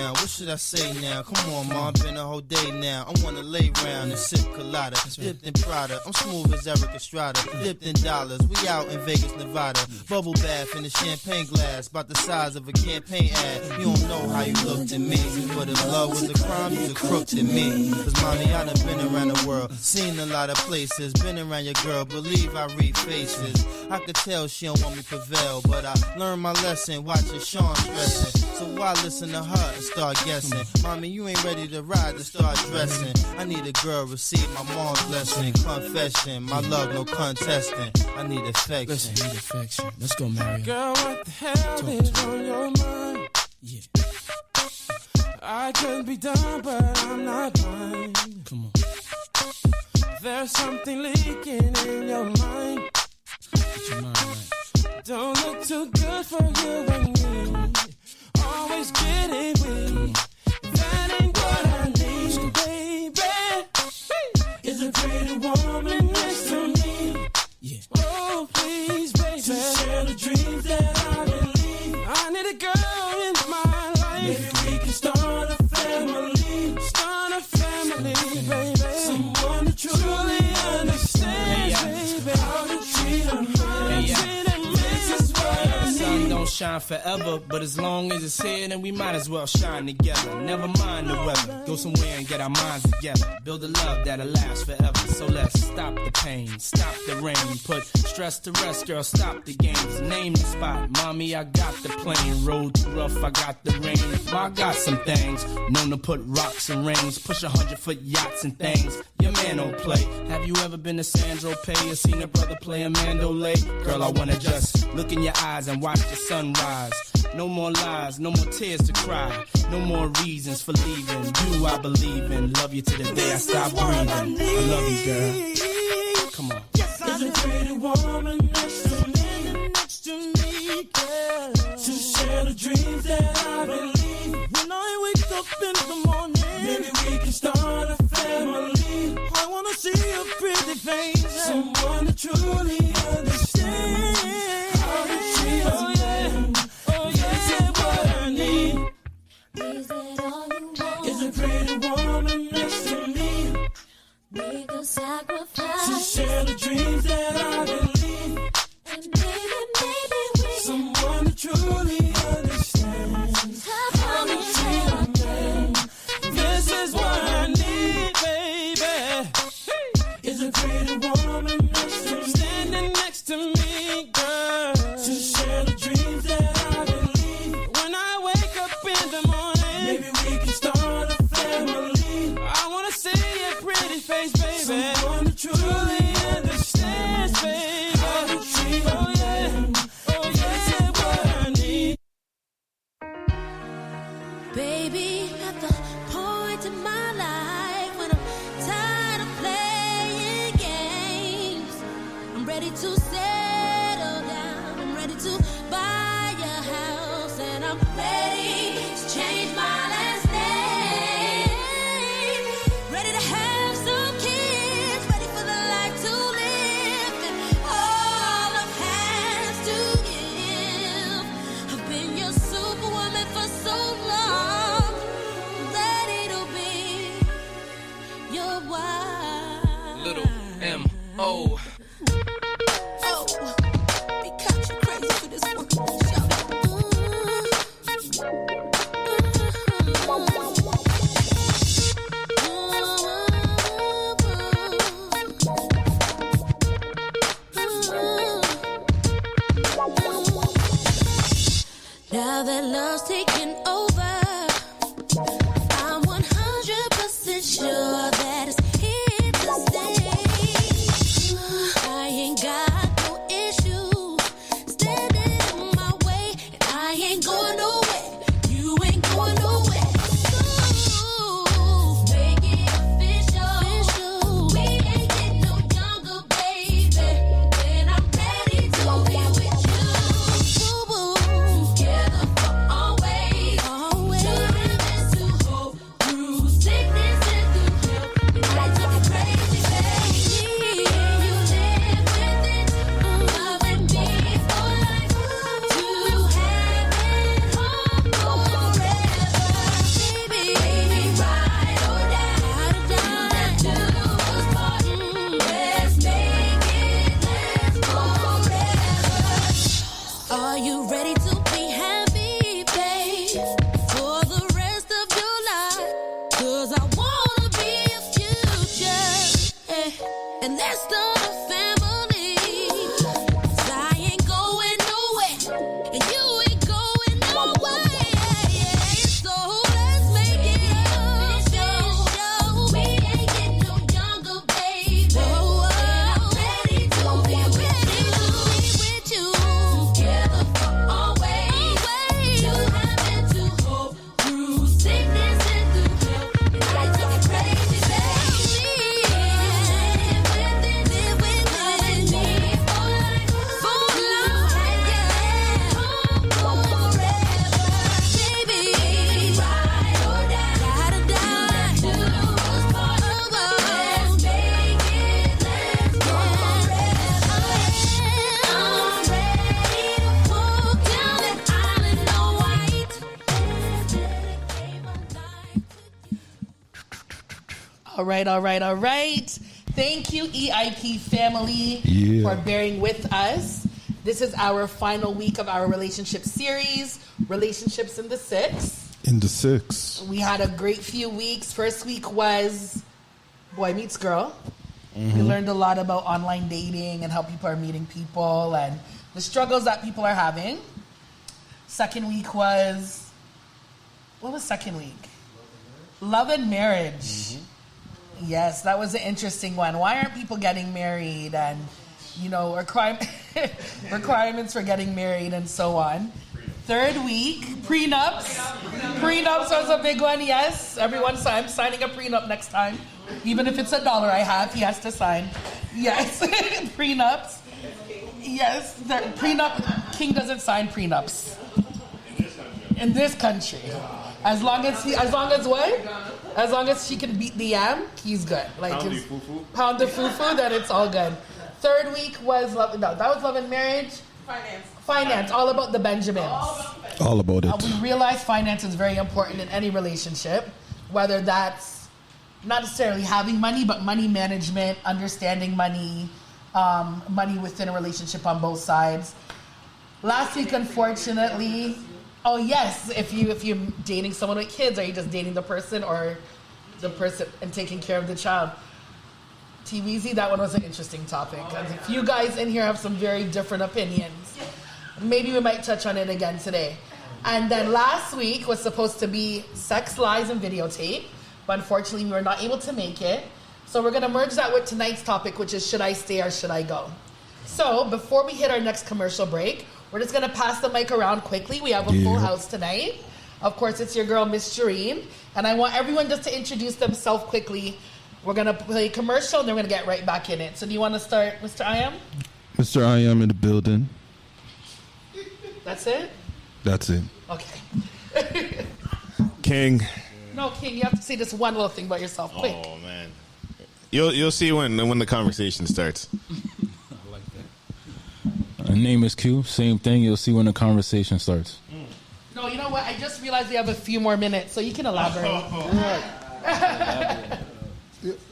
What should I say now? Come on, Mom, been a whole day now. I wanna lay round and sip colada, dipped in Prada. I'm smooth as Eric Estrada, dipped in dollars. We out in Vegas, Nevada. Bubble bath in a champagne glass, about the size of a campaign ad. You don't know how you looked at me, but if love was a crime, you's a crook to me. Cause mommy, I done been around the world, seen a lot of places, been around your girl, believe I read faces. I could tell she don't want me to prevail, but I learned my lesson, watching Sean stressing. So why listen to her and start guessing? Mommy, you ain't ready to ride to start dressing. I need a girl, receive my mom's blessing. Confession, my love, no contesting. I need affection. Listen, I need affection. Let's go, Mario. Girl, what the hell is on your mind? Yeah. I could be done, but I'm not blind. Come on. There's something leaking in your mind. Don't look too good for you and me. Always getting weak. That ain't what I need, baby. Is a pretty woman next to me. Yeah. Oh, please, baby. To share the dreams that I believe. I need a girl in my life. Maybe we can start a family. Start a family, baby. Someone to truly understands, baby. How to treat them. Sun don't shine forever, but as long as it's here, then we might as well shine together. Never mind the weather, go somewhere and get our minds together. Build a love that'll last forever. So let's stop the pain, stop the rain, put stress to rest, girl. Stop the games, name the spot. Mommy, I got the plane. Road too rough, I got the rain. I got some things known to put rocks and rings, push 100-foot yachts and things. Your man don't play. Have you ever been to Sandro Pay or seen a brother play a mandolay? Girl, I wanna just look in your eyes and watch the sunrise. No more lies, no more tears to cry. No more reasons for leaving. You I believe in. Love you to the day I stop breathing. I love you, girl. Come on. Yes, there's a pretty woman next to me, girl. To share the dreams that I believe. When I wake up in the morning, maybe we can start a family. I wanna see a pretty face, someone to truly understand how to treat us. Oh yeah, what I need. Is that all you want? Is a pretty woman next to me. Make a sacrifice to share the dreams that I believe. And maybe we someone to truly understand how to treat a man. This is what I need, baby. Is a pretty woman next to me, standing next to me, girl. To share the dreams that I believe. When I wake up in the morning, maybe we can start a family. I wanna see a pretty face, baby. Someone to truly understands, baby. How to treat a man. Oh yeah, what I need. Baby, at the point in my life when I'm tired of playing games, I'm ready to settle down. I'm ready to buy a house, and I'm ready to change my last name. Ready to have some kids, ready for the life to live, and all I've had to give. I've been your superwoman for so long, ready to be your wife. Little M.O. Because you're crazy for this one. Now that love's taking over, I'm 100% sure that it's here to stay. I ain't got no issue standing in my way, and I ain't going nowhere. You ain't going nowhere. So make it official. We ain't getting no younger, baby. And I'm ready to be with you. Together for always. All right. Thank you, EIP family, for bearing with us. This is our final week of our relationship series, Relationships in the Six. We had a great few weeks. First week was Boy Meets Girl. We learned a lot about online dating and how people are meeting people and the struggles that people are having. Second week was... What was second week? Love and marriage. Yes, that was an interesting one. Why aren't people getting married? And, requirements for getting married and so on. Third week, prenups. Prenups was a big one, yes. I'm signing a prenup next time. Even if it's $1 I have, he has to sign. Yes, prenups. Yes, prenup. King doesn't sign prenups. In this country. As long as she can beat the yam, he's good. Pound the fufu, then it's all good. Third week was that was Love and Marriage. Finance, all about the Benjamins. All about it. We realize finance is very important in any relationship, whether that's not necessarily having money, but money management, understanding money, money within a relationship on both sides. Last week, unfortunately, oh yes, if you're dating someone with kids, are you just dating the person or the person and taking care of the child? TVZ, that one was an interesting topic. If you guys in here have some very different opinions, maybe we might touch on it again today. And then last week was supposed to be sex, lies, and videotape, but unfortunately we were not able to make it. So we're going to merge that with tonight's topic, which is should I stay or should I go? So before we hit our next commercial break, we're just going to pass the mic around quickly. We have a full house tonight. Of course, it's your girl, Miss Jareen. And I want everyone just to introduce themselves quickly. We're going to play a commercial, and then we're going to get right back in it. So do you want to start, Mr. I.M.? Mr. I.M. in the building. That's it? That's it. Okay. King. No, King, you have to say this one little thing about yourself. Quick. Oh, man. You'll see when the conversation starts. I like that. My name is Q. Same thing. You'll see when the conversation starts. No, you know what? I just realized we have a few more minutes, so you can elaborate.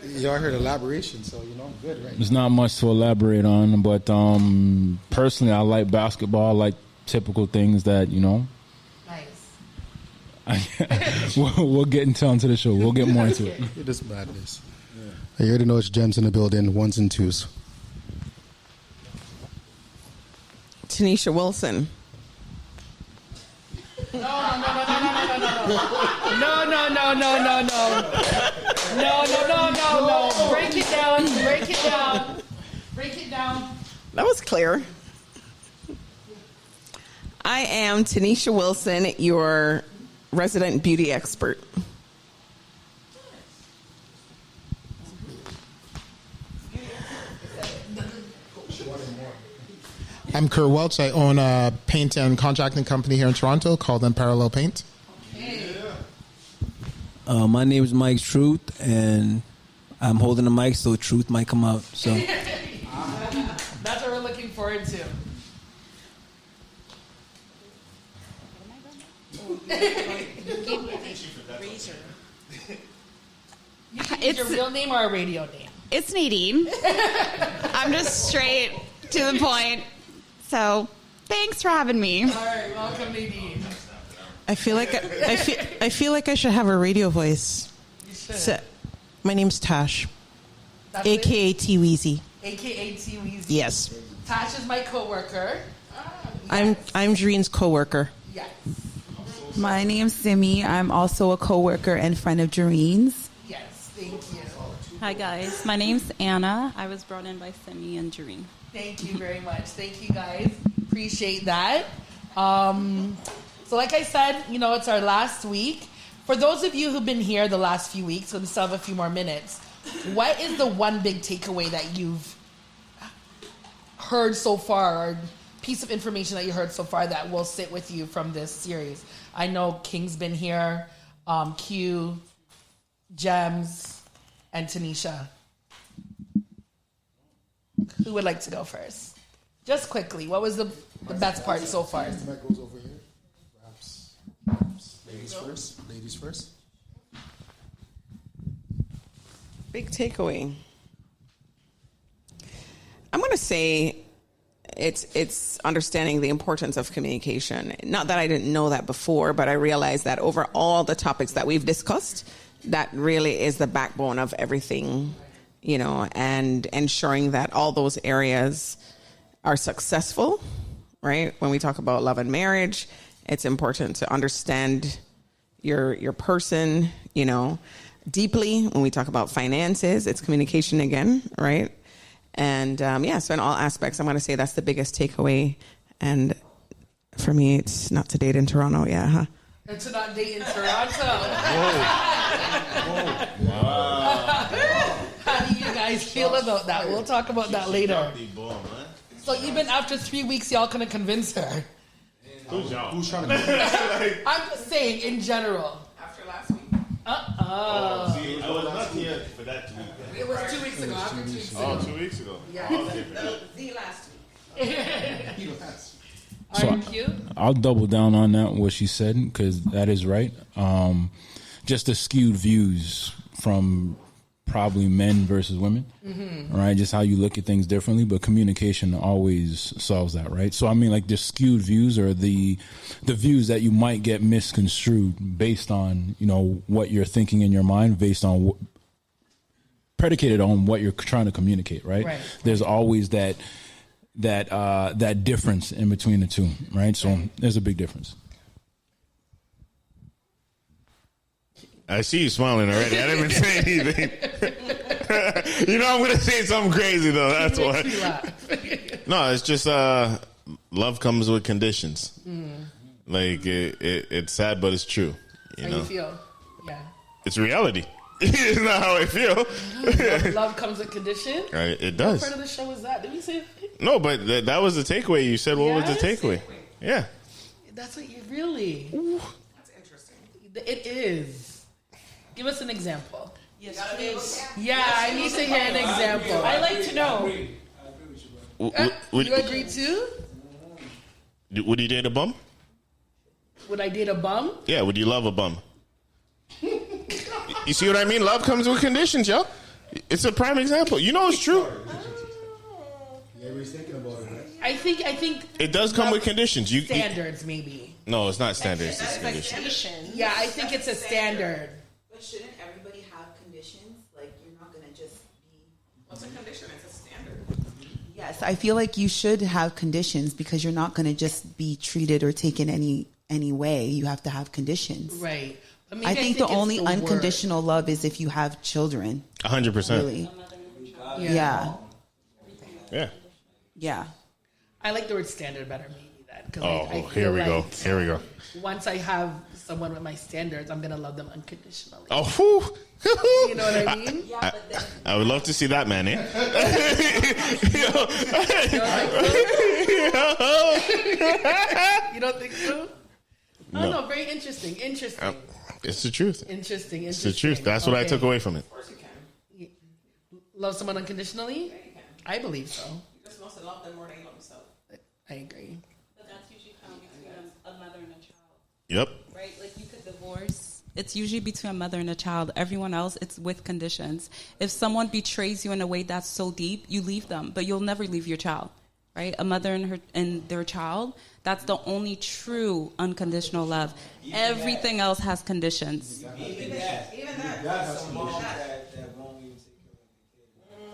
Y'all heard elaboration, so good, right? There's not much to elaborate on, but personally, I like basketball. I like typical things that Nice. We'll get onto the show. We'll get more into it. It is madness. You already know it's gems in the building, ones and twos. Tanisha Wilson. No. Break it down. That was clear. I am Tanisha Wilson, your resident beauty expert. I'm Kurt Welch. I own a paint and contracting company here in Toronto called Parallel Paint. My name is Mike Truth, and I'm holding the mic, so truth might come out. So that's what we're looking forward to. It's your real name or a radio name? It's Nadine. I'm just straight to the point. So, thanks for having me. All right, welcome, Nadine. I feel like I should have a radio voice. You should. So, my name's Tash, That's aka it? T-Weezy. AKA T-Weezy. Yes. Tash is my coworker. I'm Jareen's coworker. Yes. My name's Simi. I'm also a coworker and friend of Jareen's. Yes, thank you. Hi guys, my name's Anna. I was brought in by Simi and Jareen. Thank you very much. Thank you guys. Appreciate that. So like I said, it's our last week. For those of you who've been here the last few weeks, so we still have a few more minutes, what is the one big takeaway that you've heard so far, or piece of information that you heard so far that will sit with you from this series? I know King's been here, Q, Gems, and Tanisha. Who would like to go first? Just quickly, what was the best part so far? The mic goes over here. Perhaps ladies first. Big takeaway. I'm going to say it's understanding the importance of communication. Not that I didn't know that before, but I realized that over all the topics that we've discussed, that really is the backbone of everything, you know, and ensuring that all those areas are successful, right? When we talk about love and marriage, it's important to understand your person, you know, deeply. When we talk about finances, it's communication again, right? And so in all aspects, I'm going to say that's the biggest takeaway. And for me, it's not to date in Toronto, huh? And to not date in Toronto. How do you guys feel about that? We'll talk about that later. So even after 3 weeks, y'all couldn't convince her. Who's y'all? Who's trying to I'm just saying, in general. After last week. See, I was not here for that 2 weeks. It was 2 weeks ago. After 2 weeks ago. Oh, 2 weeks ago. Yeah. The last week. So I'll double down on that, what she said, because that is right. Just the skewed views from probably men versus women, right? Just how you look at things differently, but communication always solves that, right? So I mean, like, the skewed views are the views that you might get misconstrued based on, you know, what you're thinking in your mind, based on predicated on what you're trying to communicate, right? There's always that difference in between the two, right? So there's a big difference. I see you smiling already. I didn't even say anything. You know I'm going to say something crazy, though. That's why. No, it's just love comes with conditions. Like, it's sad, but it's true. You know? You feel? Yeah. It's reality. It's not how I feel. Love comes with condition? Right, it does. What part of the show was that? Did we say it? No, but that was the takeaway. You said, what was the takeaway? Yeah. That's what you really... Ooh. That's interesting. It is. Give us an example. Yes, please. Yeah, I need to hear an example. I like to know. You agree too? Would you date a bum? Would I date a bum? Yeah, would you love a bum? You see what I mean? Love comes with conditions, yo. It's a prime example. You know it's true. Everybody's thinking about it, right? I think it does come with conditions. Standards, maybe. No, it's not standards. It's conditions. Yeah, I think it's a standard. But shouldn't everybody have conditions? Like, you're not going to just be... What's a condition? It's a standard. Yes, I feel like you should have conditions because you're not going to just be treated or taken any way. You have to have conditions. Right. I think the only unconditional love is if you have children. 100%. Really. Yeah. I like the word standard better, maybe that. Here we go. Once I have someone with my standards, I'm gonna love them unconditionally. Oh, whew. You know what I mean? I would love to see that, man. You don't think so? No. No, very interesting. It's the truth. Interesting. It's the truth. That's what I took away from it. Of course you can. Love someone unconditionally? Yeah, you can. I believe so. You're supposed to love them more than you love yourself. I agree. But that's usually found between a mother and a child. Yep. Right? Like, you could divorce. It's usually between a mother and a child. Everyone else, it's with conditions. If someone betrays you in a way that's so deep, you leave them, but you'll never leave your child. Right? A mother and their child, that's the only true unconditional love. Everything else has conditions. Even that.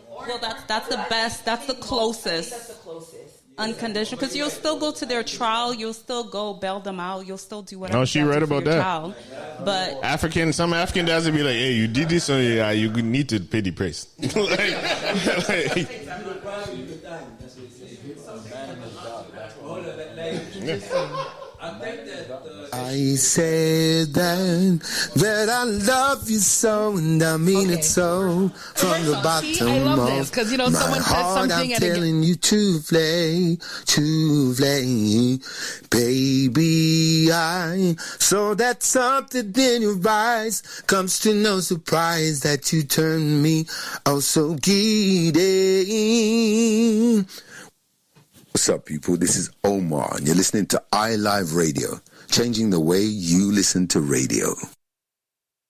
Well, that's the best. That's the closest. That's the closest. Unconditional, because you'll still go to their trial. You'll still go bail them out. You'll still do whatever. Oh, she right about that. Child. But some African dads will be like, "Hey, you did this, so yeah, you need to pay the price." I said that I love you so, and I mean it so from the bottom of my heart. I'm telling you to play, baby. I saw that something in your eyes. Comes to no surprise that you turn me oh so giddy. What's up, people? This is Omar, and you're listening to iLive Radio, changing the way you listen to radio.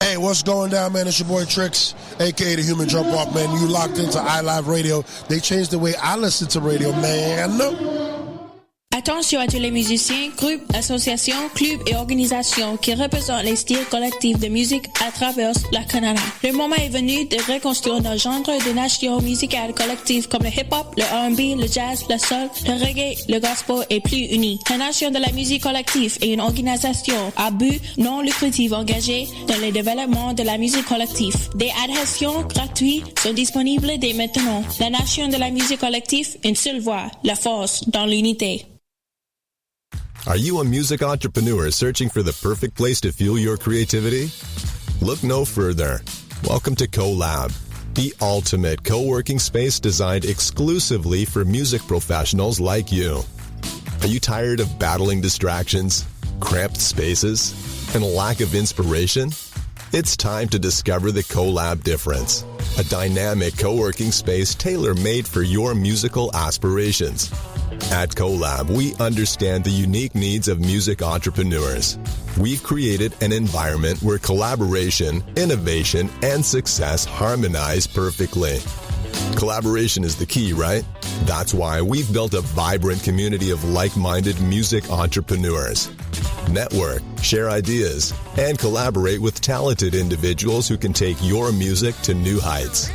And what's going down, man? It's your boy Tricks, a.k.a. The Human Jump Off, man. You locked into iLive Radio. They changed the way I listen to radio, man. Attention à tous les musiciens, groupes, associations, clubs et organisations qui représentent les styles collectifs de musique à travers le Canada. Le moment est venu de reconstruire nos genres de nations musicales collectives comme le hip-hop, le R&B, le jazz, le soul, le reggae, le gospel et plus unis. La Nation de la musique collective est une organisation à but non lucratif engagée dans le développement de la musique collective. Des adhésions gratuites sont disponibles dès maintenant. La Nation de la musique collective, une seule voix, la force dans l'unité. Are you a music entrepreneur searching for the perfect place to fuel your creativity? Look no further. Welcome to CoLab, the ultimate co-working space designed exclusively for music professionals like you. Are you tired of battling distractions, cramped spaces, and a lack of inspiration? It's time to discover the CoLab difference, a dynamic co-working space tailor-made for your musical aspirations. At CoLab, we understand the unique needs of music entrepreneurs. We've created an environment where collaboration, innovation, and success harmonize perfectly. Collaboration is the key, right? That's why we've built a vibrant community of like-minded music entrepreneurs. Network, share ideas, and collaborate with talented individuals who can take your music to new heights.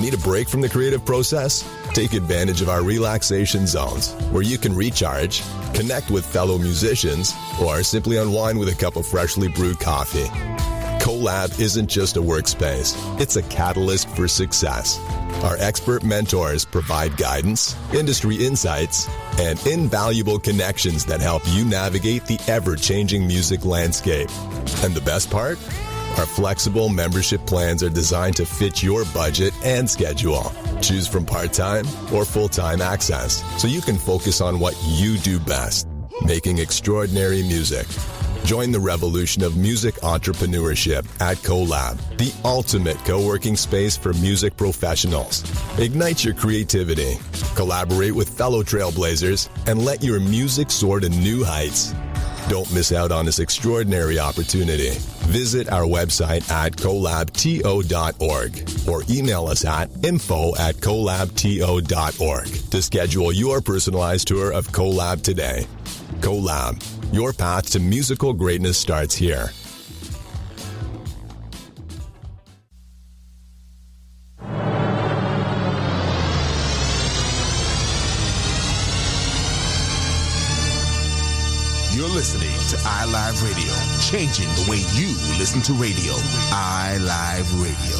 Need a break from the creative process? Take advantage of our relaxation zones, where you can recharge, connect with fellow musicians, or simply unwind with a cup of freshly brewed coffee. CoLab isn't just a workspace, it's a catalyst for success. Our expert mentors provide guidance, industry insights, and invaluable connections that help you navigate the ever-changing music landscape. And the best part? Our flexible membership plans are designed to fit your budget and schedule. Choose from part-time or full-time access, so you can focus on what you do best, making extraordinary music. Join the revolution of music entrepreneurship at CoLab, the ultimate co-working space for music professionals. Ignite your creativity, collaborate with fellow trailblazers, and let your music soar to new heights. Don't miss out on this extraordinary opportunity. Visit our website at collabto.org or email us at info@collabto.org to schedule your personalized tour of CoLab today. CoLab, your path to musical greatness starts here. You're listening to iLive Radio, changing the way you listen to radio. iLive Radio.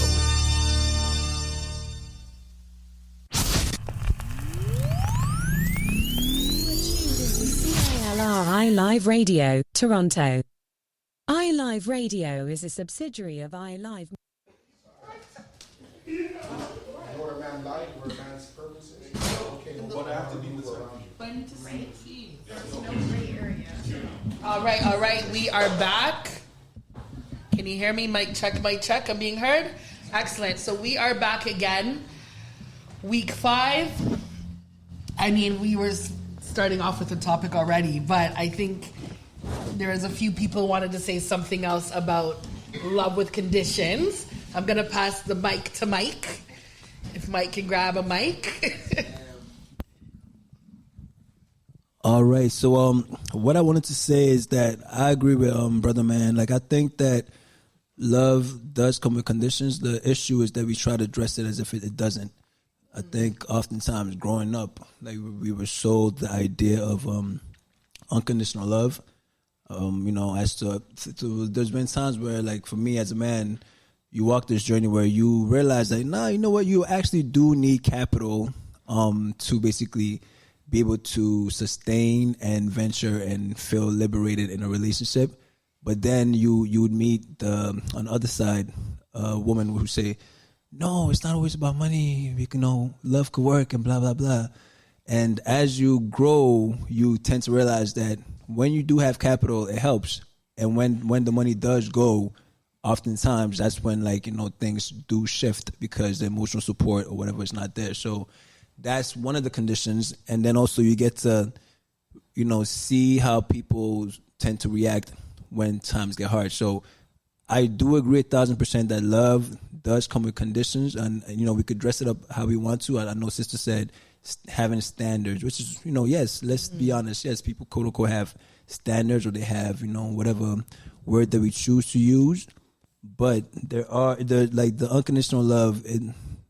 CILR iLive Radio, Toronto. iLive Radio is a subsidiary of iLive. All right. We are back. Can you hear me? Mic check. I'm being heard. Excellent. So we are back again. Week 5. I mean, we were starting off with the topic already, but I think there is a few people wanted to say something else about love with conditions. I'm going to pass the mic to Mike. If Mike can grab a mic. All right. So what I wanted to say is that I agree with Brother Man. Like, I think that love does come with conditions. The issue is that we try to dress it as if it doesn't. I think oftentimes growing up, like, we were sold the idea of unconditional love. As to there's been times where, like, for me as a man, you walk this journey where you realize that, you know what, you actually do need capital to basically be able to sustain and venture and feel liberated in a relationship. But then you would meet on the other side a woman who would say, no, it's not always about money. Love could work and blah, blah, blah. And as you grow, you tend to realize that when you do have capital, it helps. And when the money does go, oftentimes that's when, things do shift because the emotional support or whatever is not there. So that's one of the conditions. And then also you get to, see how people tend to react when times get hard. So I do agree 1,000% that love does come with conditions, and we could dress it up how we want to. I know Sister said having standards, which is, yes, let's be honest. Yes, people quote unquote have standards, or they have, whatever word that we choose to use. But the unconditional love,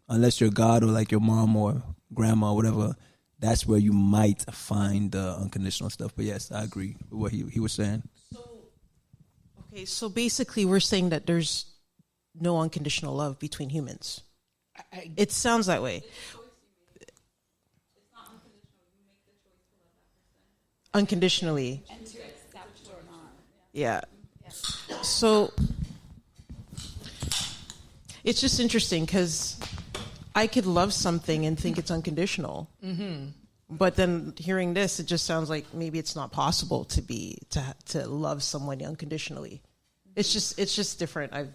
unless you're God or like your mom or grandma or whatever, that's where you might find the unconditional stuff. But yes, I agree with what he was saying. So basically we're saying that there's no unconditional love between humans. It sounds that way. Unconditionally. And to accept or not. Yeah. So it's just interesting because I could love something and think it's unconditional. Mm-hmm. But then hearing this, it just sounds like maybe it's not possible to love someone unconditionally. It's just different. I'm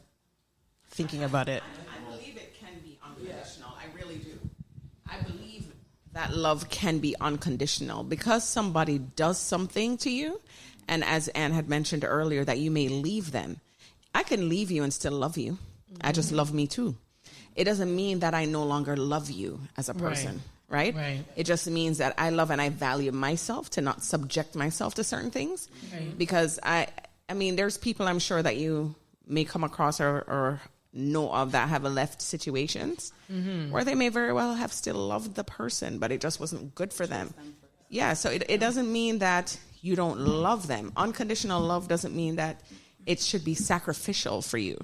thinking about it. I believe it can be unconditional. I really do. I believe that love can be unconditional because somebody does something to you, and as Anne had mentioned earlier, that you may leave them. I can leave you and still love you. Mm-hmm. I just love me too. It doesn't mean that I no longer love you as a person. Right? It just means that I love and I value myself to not subject myself to certain things. Right. Because I mean, there's people I'm sure that you may come across or know of that have left situations where they may very well have still loved the person, but it just wasn't good for them. Yeah, so it doesn't mean that you don't love them. Unconditional love doesn't mean that it should be sacrificial for you,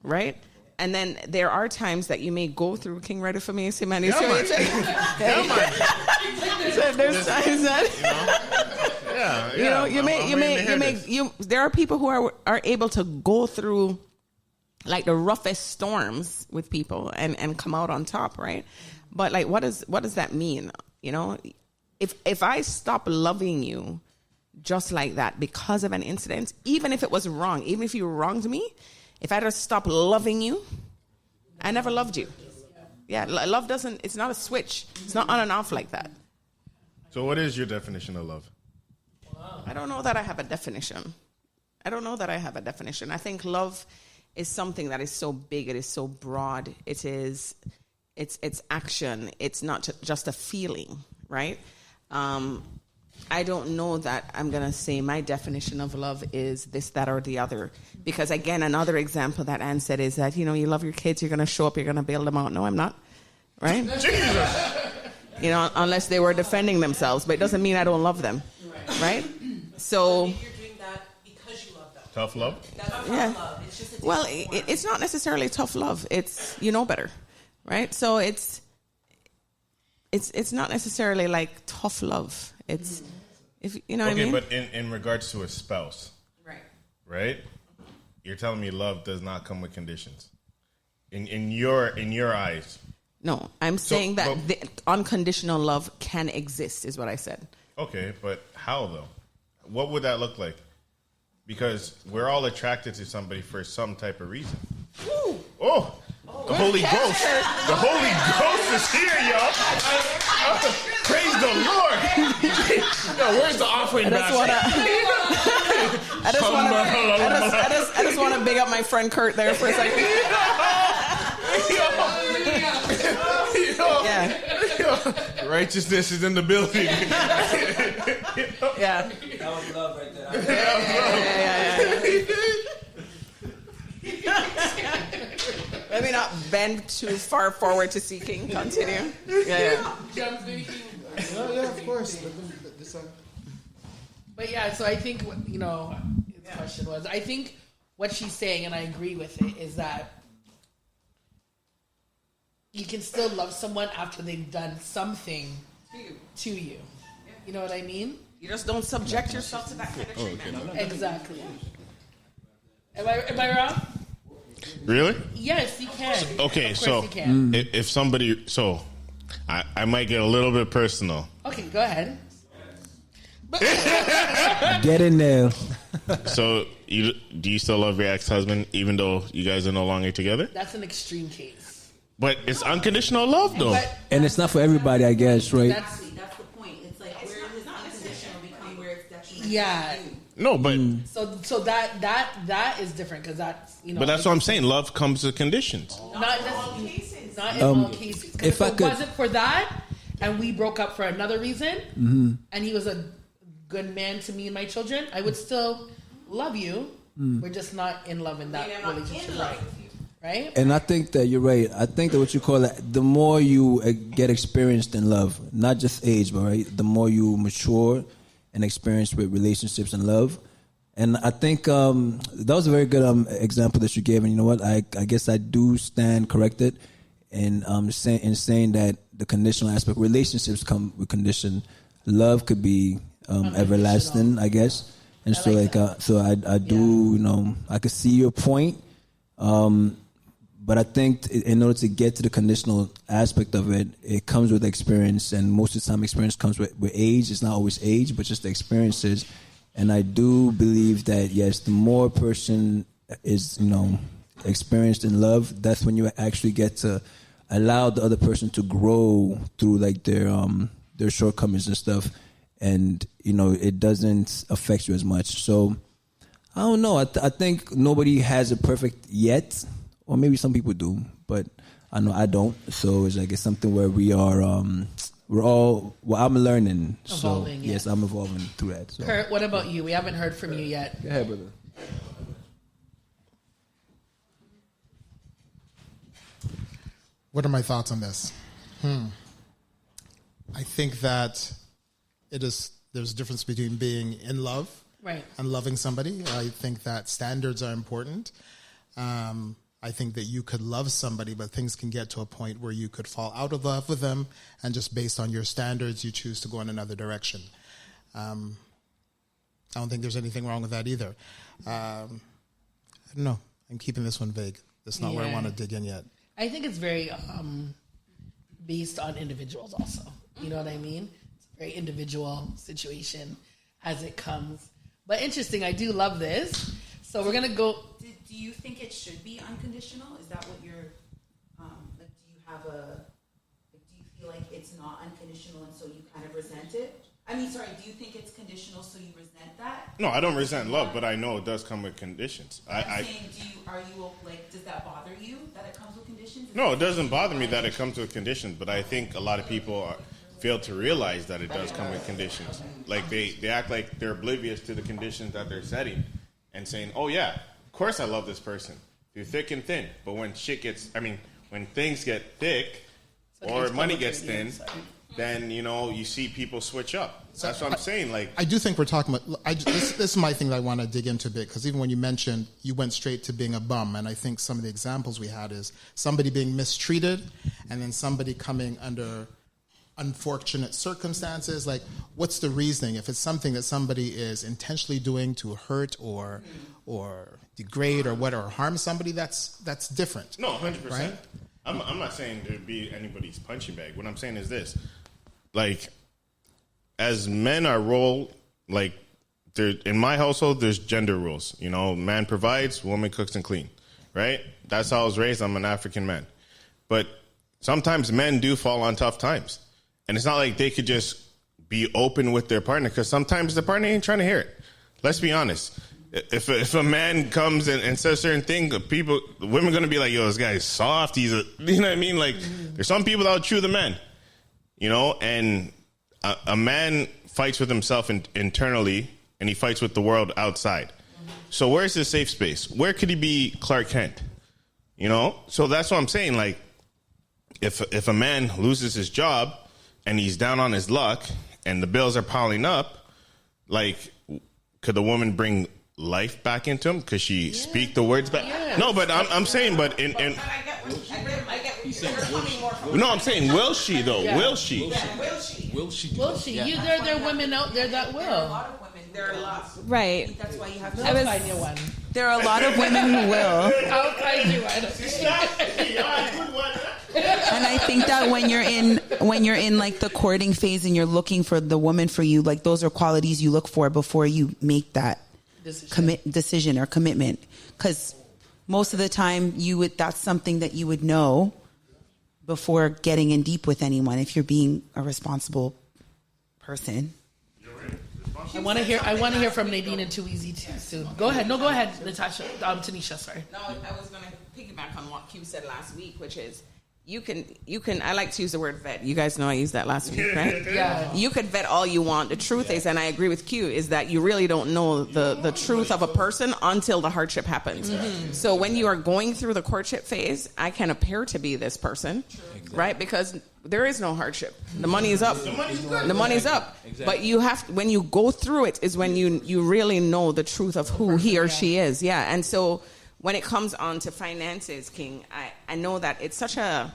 right? And then there are times that you may go through King Ready for Me, Simani. There's times that there are people who are able to go through like the roughest storms with people and come out on top, right? But like, what does that mean? If I stop loving you just like that because of an incident, even if it was wrong, even if you wronged me, if I just stop loving you, I never loved you. Yeah, love it's not a switch. It's not on and off like that. So what is your definition of love? I don't know that I have a definition. I think love is something that is so big. It is so broad. It's action. It's not just a feeling, right? I don't know that I'm going to say my definition of love is this, that, or the other. Because, again, another example that Anne said is that, you love your kids, you're going to show up, you're going to bail them out. No, I'm not. Right? Jesus! Unless they were defending themselves. But it doesn't mean I don't love them. Right? So... Maybe you're doing that because you love them. Tough love? That's tough love. It's just it's not necessarily tough love. It's, better. Right? So it's not necessarily like tough love. It's... If you know what I mean? Okay, but in regards to a spouse, right? You're telling me love does not come with conditions. In your eyes. No, I'm saying that the unconditional love can exist, is what I said. Okay, but how though? What would that look like? Because we're all attracted to somebody for some type of reason. Woo. Oh, the Holy Ghost! The Holy Ghost is here, y'all! Praise the Lord! Yo, where's the offering basket? I just want to big up my friend Kurt there for a second. Yeah. Righteousness is in the building. Yeah. That was love right there. Yeah. Let me not bend too far forward to seeking. Continue. Yeah. Yeah, of course. But yeah, so I think his question was. I think what she's saying, and I agree with it, is that you can still love someone after they've done something to you. You know what I mean? You just don't subject yourself to that kind of treatment. Exactly. Am I wrong? Really? Yes, you can. Okay, so you can. If somebody, I might get a little bit personal. Okay, go ahead. Get in there. So, do you still love your ex-husband even though you guys are no longer together? That's an extreme case. But it's unconditional love, though. And it's not for everybody, I guess, right? That's the point. It's like Yeah. No, but so that is different because that's But that's what I'm saying. Love comes with conditions. Not in all cases. Not in all cases. If it wasn't for that, and we broke up for another reason, and he was a good man to me and my children, I would still love you. We're just not in love in that relationship, right? And I think that you're right. I think that what you call it, the more you get experienced in love, not just age, but right, the more you mature and experience with relationships and love. And I think that was a very good example that you gave. And you know what? I guess I do stand corrected in saying that the conditional aspect, relationships come with condition. Love could be everlasting, I guess. And so I do, you know, I could see your point. But I think in order to get to the conditional aspect of it, it comes with experience. And most of the time experience comes with age. It's not always age, but just the experiences. And I do believe that, yes, the more a person is, you know, experienced in love, that's when you actually get to allow the other person to grow through like their shortcomings and stuff. And, you know, it doesn't affect you as much. So, I don't know. I think nobody has it perfect yet. Or maybe some people do. But I know I don't. So, it's something where we are, I'm learning. Evolving, so, yes, I'm evolving through that. So. Kurt, what about you? We haven't heard from you yet. Go ahead, brother. What are my thoughts on this? I think that there's a difference between being in love and loving somebody. I think that standards are important. I think that you could love somebody, but things can get to a point where you could fall out of love with them, and just based on your standards, you choose to go in another direction. I don't think there's anything wrong with that either. I don't know. I'm keeping this one vague. That's not where I want to dig in yet. I think it's very based on individuals also. You know what I mean? It's a very individual situation as it comes. But interesting, I do love this. So we're going to go... Do you think it should be unconditional? Is that what you're... do you feel like it's not unconditional and so you kind of resent it? Do you think it's conditional so you resent that? No, I don't resent love, but I know it does come with conditions. I'm saying, does that bother you that it comes with conditions? No, it doesn't bother me that it comes with conditions, but I think a lot of people fail to realize that it does come with conditions. Like they act like they're oblivious to the conditions that they're setting and saying, oh yeah, of course I love this person through thick and thin. But when when things get thick or money gets thin, then, you know, you see people switch up. That's what I'm saying. Like, I do think we're talking about... this is my thing that I want to dig into a bit, because even when you mentioned, you went straight to being a bum, and I think some of the examples we had is somebody being mistreated, and then somebody coming under unfortunate circumstances. Like, what's the reasoning? If it's something that somebody is intentionally doing to hurt or degrade or harm somebody, that's different. No, 100%. Right? I'm not saying there'd be anybody's punching bag. What I'm saying is this. Like, as men are role, like, in my household, there's gender rules. You know, man provides, woman cooks and clean, right? That's how I was raised. I'm an African man. But sometimes men do fall on tough times. And it's not like they could just be open with their partner, because sometimes the partner ain't trying to hear it. Let's be honest. If a man comes and says certain things, women are going to be like, yo, this guy's soft. You know what I mean? Like, there's some people that will chew the man, you know, and a man fights with himself internally, and he fights with the world outside. So where's his safe space? Where could he be Clark Kent? You know? So that's what I'm saying. Like, if a man loses his job and he's down on his luck and the bills are piling up, like, could the woman bring life back into him? Could she speak the words back? Yeah. No, but I'm saying, but in I get no, I'm saying, will she though? Yeah. Will she? Yeah, will she? Will she? Yeah. There are women out there that will. There are a lot of women. There are a lot. Right. That's why you have to find you one. There are a lot of women who will. I'll find you one. And I think that when you're in like the courting phase and you're looking for the woman for you, like those are qualities you look for before you make that decision or commitment. Because most of the time that's something that you would know before getting in deep with anyone if you're being a responsible person. I want to hear from Nadine and Too Easy too soon. Go ahead. No, go ahead, Natasha. Tanisha, sorry. No, I was going to piggyback on what Q said last week, which is you can. I like to use the word vet. You guys know I used that last week, right? Yeah. You could vet all you want. The truth is, and I agree with Q, is that you really don't know the truth of a person until the hardship happens. Mm-hmm. So when you are going through the courtship phase, I can appear to be this person, right? Because there is no hardship. The money is up. The money's up. Exactly. But you have when you go through it is when you really know the truth of who he or she is. Yeah. And so when it comes on to finances, King, I know that it's such a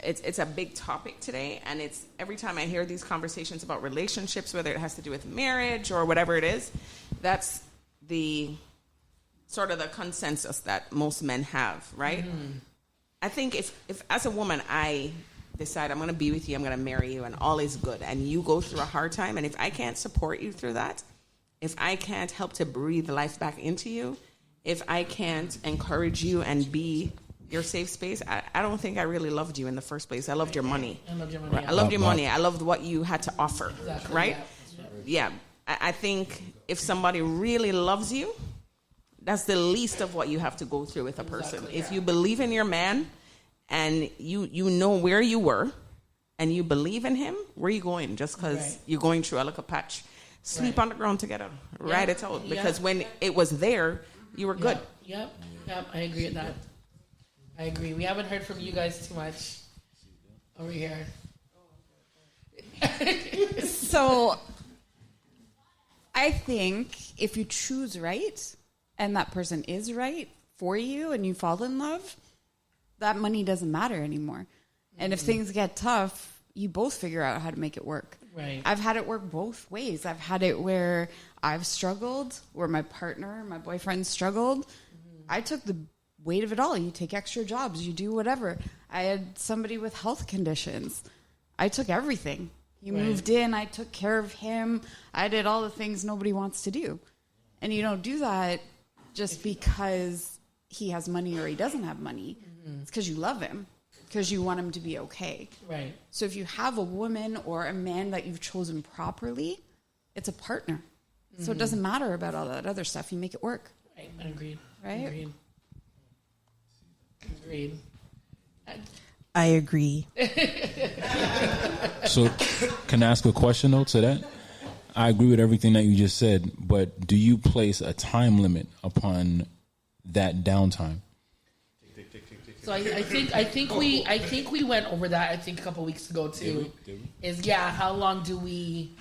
it's a big topic today, and it's every time I hear these conversations about relationships, whether it has to do with marriage or whatever it is, that's the sort of the consensus that most men have, right? Mm-hmm. I think if as a woman I decide I'm going to be with you, I'm going to marry you, and all is good, and you go through a hard time, and if I can't support you through that, if I can't help to breathe life back into you, if I can't encourage you and be your safe space, I don't think I really loved you in the first place. I loved your money. I loved your money. Right? I loved your money. I loved what you had to offer, exactly, right? Yeah. I think if somebody really loves you, that's the least of what you have to go through with a person. Exactly, if you believe in your man and you know where you were and you believe in him, where are you going? Just because you're going through a little patch. Sleep on the ground together. Ride it out. Because when it was there, you were good. Yep. I agree with that. I agree. We haven't heard from you guys too much over here. So I think if you choose right and that person is right for you and you fall in love, that money doesn't matter anymore. Mm-hmm. And if things get tough, you both figure out how to make it work. Right. I've had it work both ways. I've had it where I've struggled, where my boyfriend struggled. Mm-hmm. I took the weight of it all. You take extra jobs, you do whatever. I had somebody with health conditions. I took everything. He moved in, I took care of him. I did all the things nobody wants to do. And you don't do that just because he has money or he doesn't have money. Mm-hmm. It's because you love him, because you want him to be okay. Right. So if you have a woman or a man that you've chosen properly, it's a partner. Mm-hmm. So it doesn't matter about all that other stuff. You make it work. Right. Agreed. Right? Agreed. I agree. So, can I ask a question though to that? I agree with everything that you just said, but do you place a time limit upon that downtime? So I think we went over that. I think a couple weeks ago too. Did we? How long do we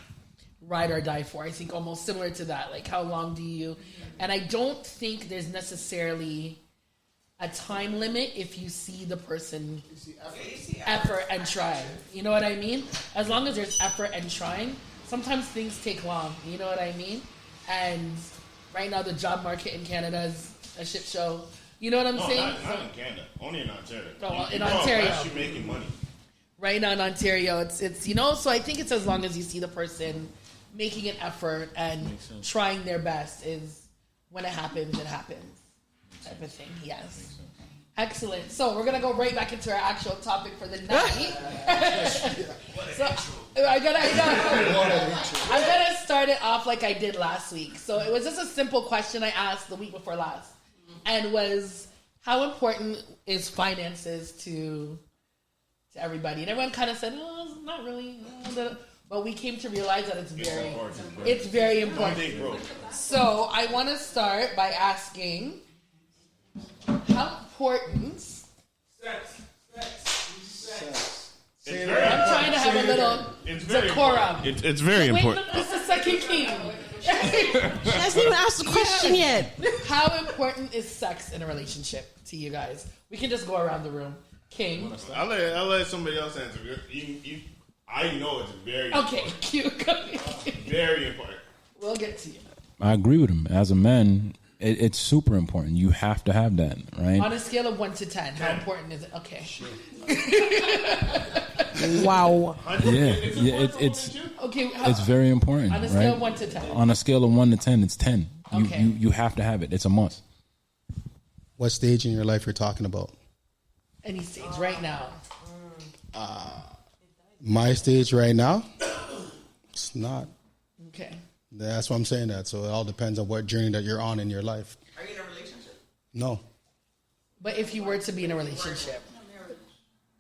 ride or die for? I think almost similar to that. Like how long do you? And I don't think there's necessarily a time limit if you see the person effort and trying. You know what I mean? As long as there's effort and trying, sometimes things take long. You know what I mean? And right now the job market in Canada is a shit show. You know what I'm saying? Not in Canada. Only in Ontario. Oh, in Ontario. Actually making money. Right now in Ontario, it's so I think it's as long as you see the person making an effort and trying their best is when it happens type of thing. Yes. Excellent. So we're gonna go right back into our actual topic for the night. So I'm gonna start it off like I did last week. So it was just a simple question I asked the week before last, and was how important is finances to everybody? And everyone kind of said, "Oh, it's not really." But we came to realize that it's very important. So I want to start by asking, how important? Sex. I'm trying to have a little decorum. It's very important. Wait, Mr. Second King. She hasn't even asked the question yet. How important is sex in a relationship to you guys? We can just go around the room. King. I'll let somebody else answer. I know it's very important. Cute. Very important. We'll get to you. I agree with him. As a man, it's super important. You have to have that, right? On a scale of 1 to 10, how important is it? Okay. Wow. It's okay. It's very important. On a scale of 1 to 10. On a scale of 1 to 10, it's 10. You have to have it. It's a must. What stage in your life you're talking about? Any stage right now. My stage right now, It's not. Okay. That's why I'm saying that. So it all depends on what journey that you're on in your life. Are you in a relationship? No. But if you were to be in a relationship,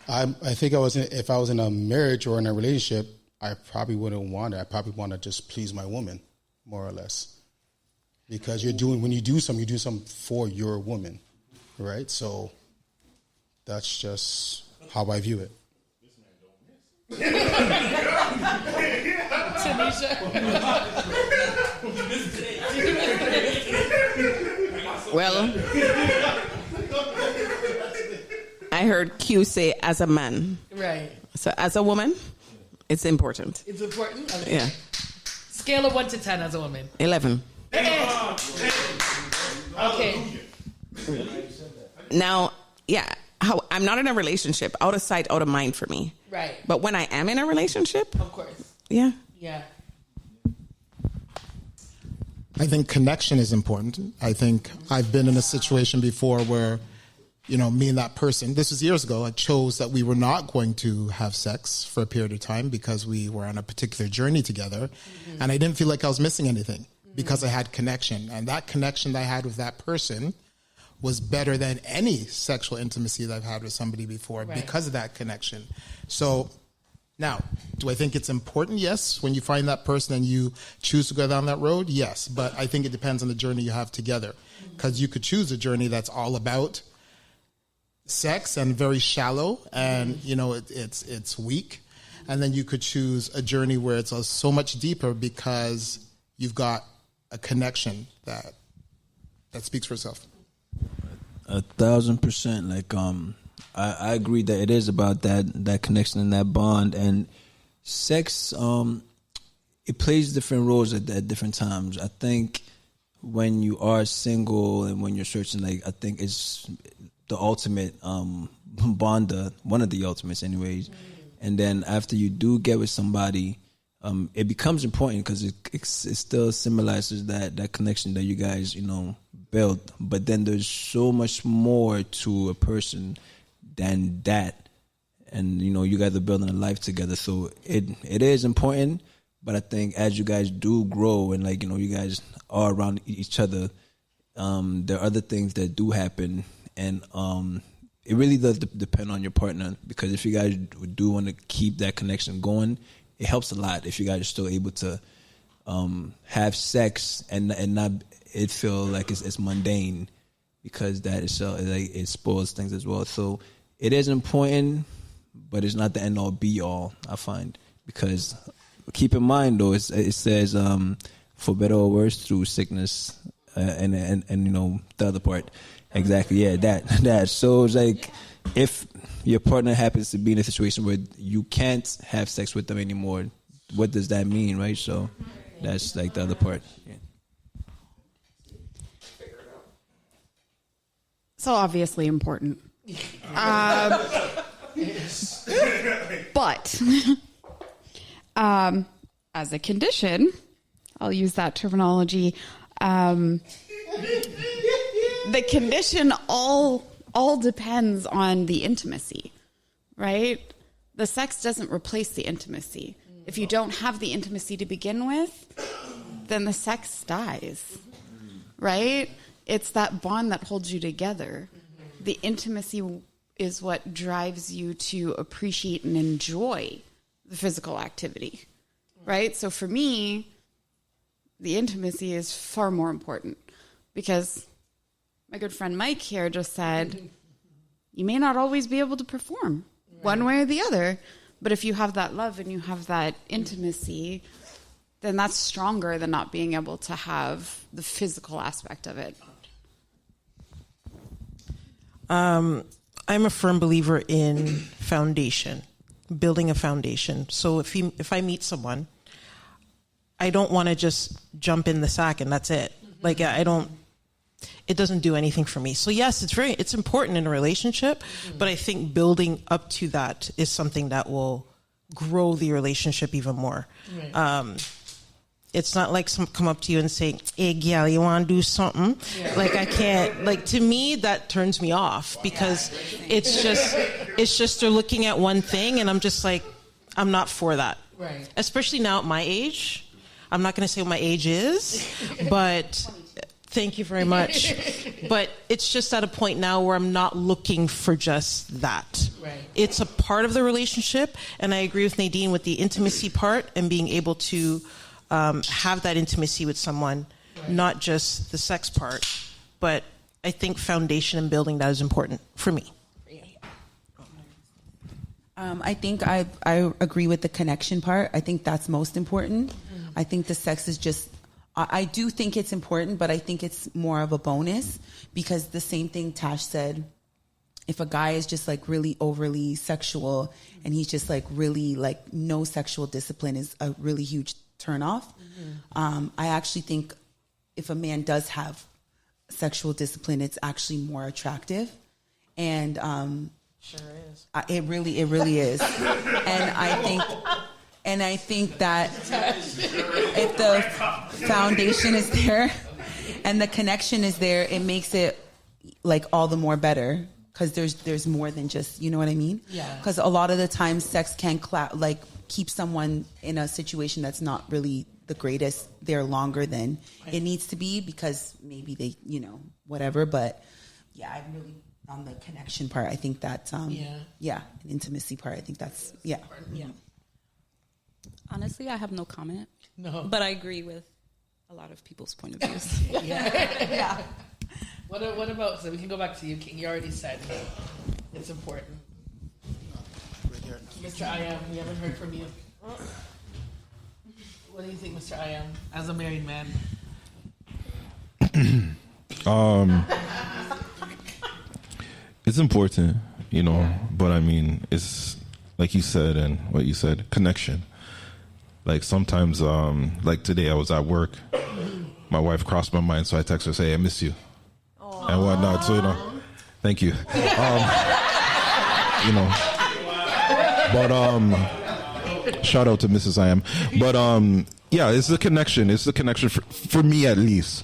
I think if I was in a marriage or in a relationship, I probably wouldn't want it. I probably want to just please my woman, more or less, because when you do something for your woman, right? So that's just how I view it. Well, I heard Q say as a man. Right. So as a woman, it's important. It's important? Okay. Yeah. Scale of 1 to 10 as a woman. 11. Okay. Now, yeah, I'm not in a relationship. Out of sight, out of mind for me. Right. But when I am in a relationship, of course. Yeah. Yeah. I think connection is important. I think I've been in a situation before where, me and that person, this was years ago, I chose that we were not going to have sex for a period of time because we were on a particular journey together. Mm-hmm. And I didn't feel like I was missing anything because I had connection. And that connection that I had with that person was better than any sexual intimacy that I've had with somebody before because of that connection. So now, do I think it's important? Yes. When you find that person and you choose to go down that road, yes. But I think it depends on the journey you have together, because you could choose a journey that's all about sex and very shallow and, it's weak. And then you could choose a journey where it's so much deeper because you've got a connection that speaks for itself. 1,000%. Like, I agree that it is about that connection and that bond, and sex. It plays different roles at different times. I think when you are single and when you're searching, I think it's the ultimate bonder, one of the ultimates, anyways. And then after you do get with somebody, it becomes important because it still symbolizes that connection that you guys build. But then there's so much more to a person than that, and you guys are building a life together, so it is important. But I think as you guys do grow and you guys are around each other, there are other things that do happen, and it really does depend on your partner, because if you guys do want to keep that connection going, it helps a lot if you guys are still able to have sex and not it feel like it's mundane, because that is it spoils things as well. So it is important, but it's not the end all be all, I find, because keep in mind though, it says for better or worse through sickness and the other part. Exactly, yeah, that. So it's like if your partner happens to be in a situation where you can't have sex with them anymore, what does that mean, right? So that's the other part. Yeah. So obviously important. But as a condition, I'll use that terminology. The condition all depends on the intimacy, right? The sex doesn't replace the intimacy. If you don't have the intimacy to begin with, then the sex dies, right? It's that bond that holds you together. The intimacy is what drives you to appreciate and enjoy the physical activity, right? So for me, the intimacy is far more important, because my good friend Mike here just said, you may not always be able to perform one way or the other, but if you have that love and you have that intimacy, then that's stronger than not being able to have the physical aspect of it. I'm a firm believer in foundation, building a foundation. So if I meet someone, I don't want to just jump in the sack and that's it. Like it doesn't do anything for me. So yes, it's important in a relationship, but I think building up to that is something that will grow the relationship even more. Right. It's not like some come up to you and say, hey, gal, you want to do something? Yeah. Like, I can't, like, to me, that turns me off, because it's just they're looking at one thing, and I'm just like, I'm not for that. Right. Especially now at my age. I'm not going to say what my age is, but thank you very much. But it's just at a point now where I'm not looking for just that. Right. It's a part of the relationship, and I agree with Nadine with the intimacy part and being able to have that intimacy with someone, not just the sex part. But I think foundation and building that is important for me. I think I agree with the connection part. I think that's most important. I think the sex is just, I do think it's important, but I think it's more of a bonus, because the same thing Tash said, if a guy is just like really overly sexual and he's just like really like no sexual discipline is a really huge turnoff. I actually think if a man does have sexual discipline, it's actually more attractive. And sure is. It really is. And I think that if the foundation is there and the connection is there, it makes it like all the more better, because there's more than just, you know what I mean? Yeah. Because a lot of the time sex can keep someone in a situation that's not really the greatest there longer than it needs to be, because maybe they, whatever. But yeah, I really, on the connection part, I think that, an intimacy part, I think that's, yeah. Honestly, I have no comment. No. But I agree with a lot of people's point of views. Yeah. What about, so we can go back to you, King. You already said it's important. Mr. I.M., we haven't heard from you. What do you think, Mr. I.M., as a married man? It's important, but I mean, it's like you said and what you said, connection. Like sometimes, like today I was at work, my wife crossed my mind, so I text her, say, I miss you. Aww. And whatnot, so, thank you. But, shout out to Mrs. I.M. But, yeah, it's the connection. It's the connection for me, at least.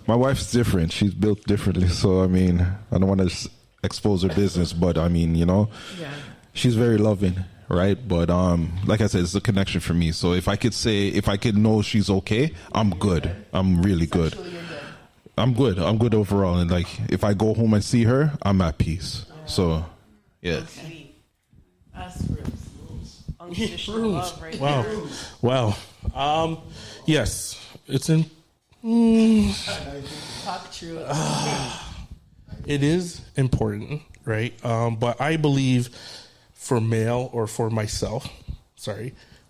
My wife's different. She's built differently. So, I mean, I don't want to expose her business, but I mean, she's very loving, right? But like I said, it's a connection for me. So if I could know she's okay, I'm good. I'm really good. I'm good. I'm good overall. And like, if I go home and see her, I'm at peace. So, yeah. Unconditional love, right? Wow. Yes, it's in. Talk true. It is important, right? But I believe for male or for myself,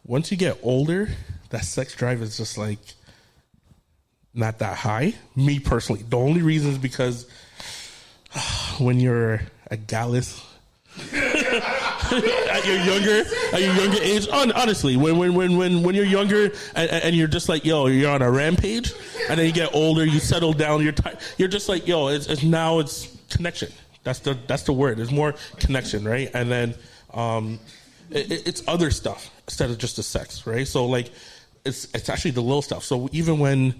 once you get older, that sex drive is just like not that high. Me personally, the only reason is because when you're a gallus at your younger age, honestly, when you're younger and you're just like, you're on a rampage, and then you get older, you settle down, you're just like, it's connection. That's the word. There's more connection, right? And then it's other stuff instead of just the sex, right? So like it's actually the little stuff. So even when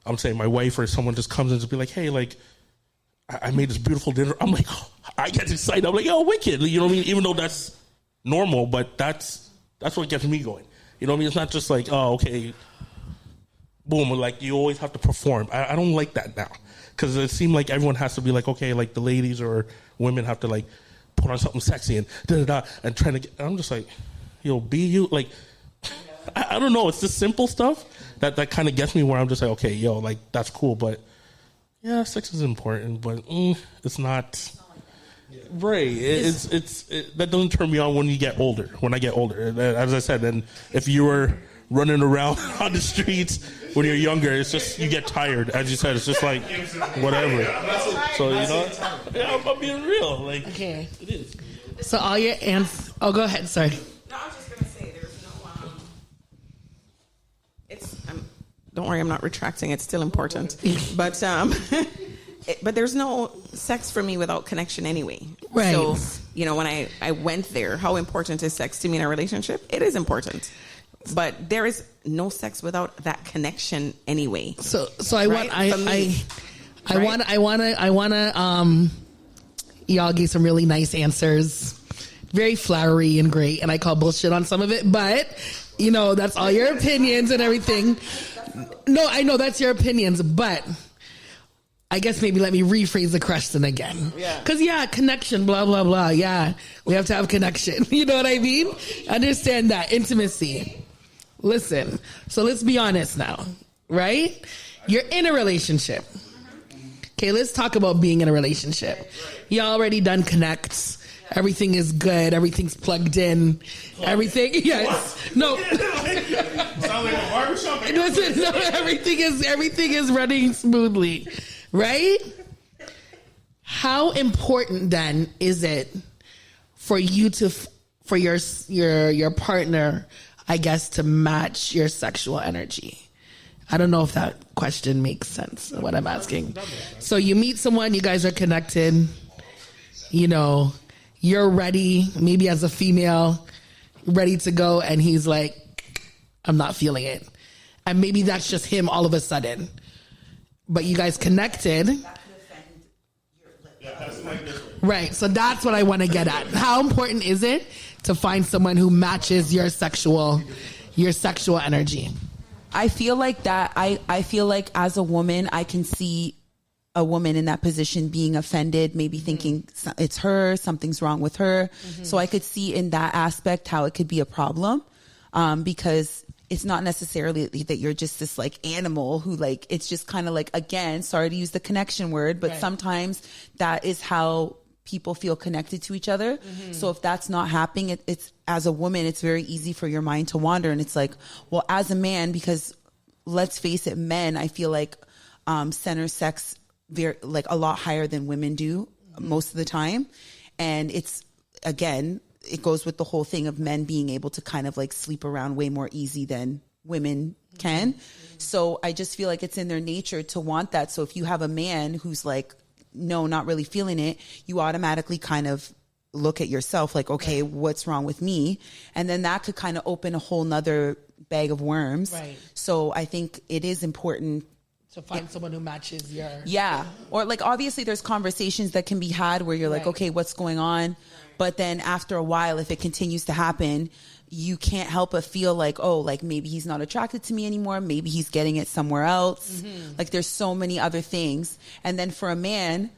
I'm saying my wife or someone just comes in to be like, hey, like I made this beautiful dinner, I'm like, I get excited. I'm like, wicked. You know what I mean? Even though that's normal, but that's what gets me going. You know what I mean? It's not just like, okay, boom. Like you always have to perform. I don't like that now, because it seemed like everyone has to be like, okay, like the ladies or women have to like put on something sexy and and trying to get. I'm just like, be you. Like, I don't know. It's the simple stuff that kind of gets me where I'm just like, okay, like that's cool, but yeah, sex is important, but it's not. Right. It's that doesn't turn me on when you get older. When I get older, as I said, and if you were running around on the streets when you're younger, it's just you get tired. As you said, it's just like whatever. So I'm being real. Like, okay, it is. So all your answers. Oh, go ahead. Sorry. No, I was just gonna say there's no. Don't worry, I'm not retracting. It's still important, but but there's no sex for me without connection anyway. Right. So, when I went there, how important is sex to me in a relationship? It is important. But there is no sex without that connection anyway. So I want to y'all gave some really nice answers. Very flowery and great, and I call bullshit on some of it, but That's all your opinions and everything. No, I know that's your opinions, but I guess maybe let me rephrase the question again. Because, connection, blah, blah, blah. Yeah, we have to have connection. You know what I mean? Understand that. Intimacy. Listen, so let's be honest now, right? You're in a relationship. Okay, let's talk about being in a relationship. You already done connects. Everything is good. Everything's plugged in. Everything, yes. No. Sound like a barbershop. Listen, no, everything is running smoothly. Right? How important then is it for you for your partner, I guess, to match your sexual energy? I don't know if that question makes sense, what I'm asking. So you meet someone, you guys are connected, you're ready, maybe as a female, ready to go, and he's like, I'm not feeling it. And maybe that's just him all of a sudden. But you guys connected. Right. So that's what I want to get at. How important is it to find someone who matches your sexual energy? I feel like that. I feel like as a woman, I can see a woman in that position being offended, maybe thinking it's her, something's wrong with her. So I could see in that aspect how it could be a problem, because it's not necessarily that you're just this like animal who like, it's just kind of like, again, sorry to use the connection word, but sometimes that is how people feel connected to each other. So if that's not happening, it's as a woman, it's very easy for your mind to wander. And it's like, well, as a man, because let's face it, men, I feel like center sex very like a lot higher than women do most of the time. And it's, again, it goes with the whole thing of men being able to kind of like sleep around way more easy than women can. So I just feel like it's in their nature to want that. So if you have a man who's like, no, not really feeling it, you automatically kind of look at yourself like, okay, what's wrong with me? And then that could kind of open a whole nother bag of worms. Right. So I think it is important to find someone who matches your... Yeah. Or like, obviously there's conversations that can be had where you're like, okay, what's going on? But then after a while, if it continues to happen, you can't help but feel like, oh, like maybe he's not attracted to me anymore. Maybe he's getting it somewhere else. Like there's so many other things. And then for a man,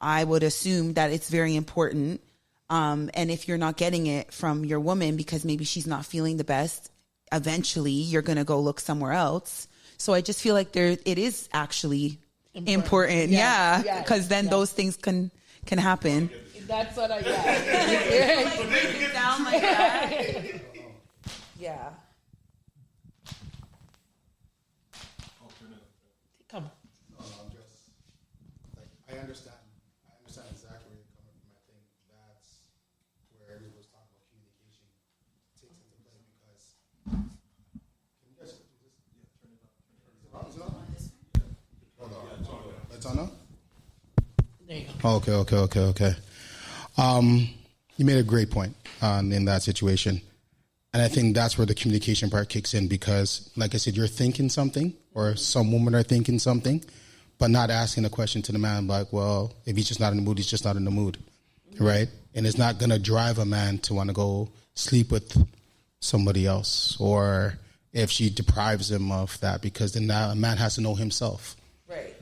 I would assume that it's very important. And if you're not getting it from your woman because maybe she's not feeling the best, eventually you're going to go look somewhere else. So I just feel like it is actually important. Yeah. Because then those things can happen. That's what I got. Break it down like that. Yeah. Come. No, I'm just like I understand exactly where you're coming from. I think that's where everyone's talking about communication takes into play because can you guys just turn it up? Is it on? Hold on. It's on now? There you go. Okay. You made a great point in that situation. And I think that's where the communication part kicks in because, like I said, you're thinking something or some women are thinking something, but not asking a question to the man like, well, if he's just not in the mood, he's just not in the mood, right? And it's not going to drive a man to want to go sleep with somebody else or if she deprives him of that because then now a man has to know himself,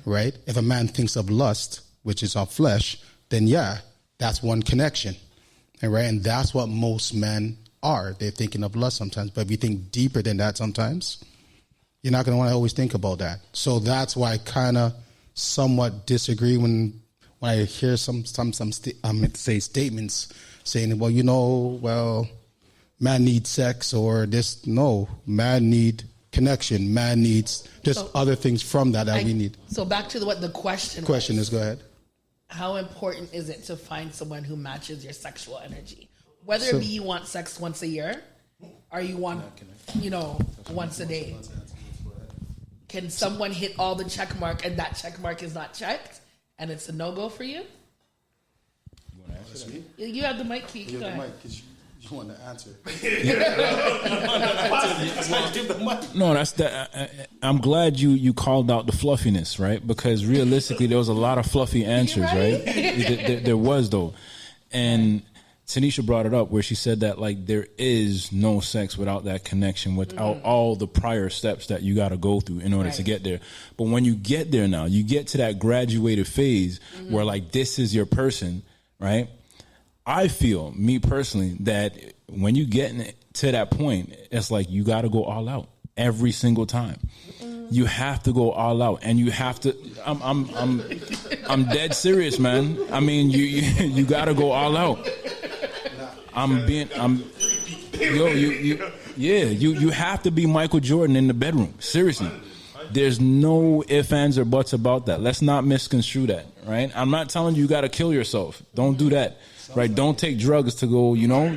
right? If a man thinks of lust, which is of flesh, then yeah, that's one connection, right? And that's what most men are. They're thinking of lust sometimes, but if you think deeper than that sometimes, you're not going to want to always think about that. So that's why I kind of somewhat disagree when I hear some statements saying, well, man needs sex or this. No, man need connection. Man needs just other things from that we need. So back to what the question is. Go ahead. How important is it to find someone who matches your sexual energy? Whether it be you want sex once a year or you want, once a day. Can someone hit all the check mark and that check mark is not checked and it's a no-go for you? You want to answer that? You have the mic, Keith. You have the mic because you want to answer. No, that's that. I'm glad you called out the fluffiness, right? Because realistically, there was a lot of fluffy answers, right? There was though, and Tanisha brought it up where she said that like there is no sex without that connection, without all the prior steps that you got to go through in order to get there. But when you get there now, you get to that graduated phase where like this is your person, right? I feel, me personally, that when you get to that point, it's like you got to go all out every single time. You have to go all out, and you have to. I'm dead serious, man. I mean, you got to go all out. You have to be Michael Jordan in the bedroom. Seriously. There's no ifs, ands, or buts about that. Let's not misconstrue that, right? I'm not telling you got to kill yourself. Don't do that, right? Don't take drugs to go, and don't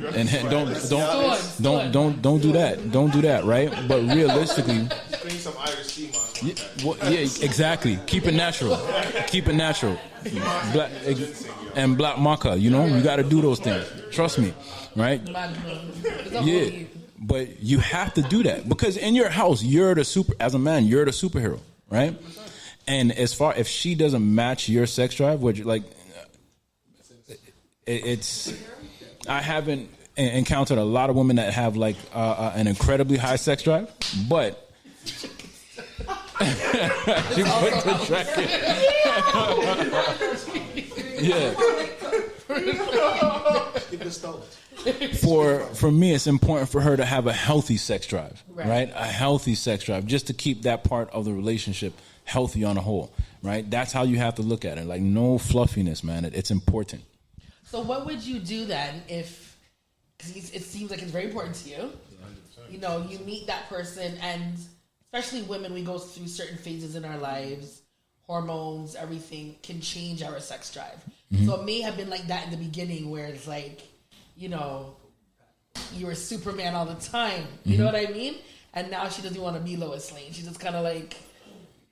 do that. Don't do that, right? But realistically, exactly. Keep it natural. Keep it natural. Black maca, you got to do those things. Trust me, right? Yeah. But you have to do that because in your house, as a man, you're the superhero, right? And as far if she doesn't match your sex drive, which like I haven't encountered a lot of women that have like an incredibly high sex drive, but she put the jacket. For me, it's important for her to have a healthy sex drive, right? A healthy sex drive, just to keep that part of the relationship healthy on a whole, right? That's how you have to look at it. Like no fluffiness, man. It's important. So what would you do then if, because it seems like it's very important to you, you meet that person, and especially women, we go through certain phases in our lives, hormones, everything can change our sex drive. Mm-hmm. So it may have been like that in the beginning where it's like, you were Superman all the time. You know what I mean? And now she doesn't want to be Lois Lane. She's just kind of like,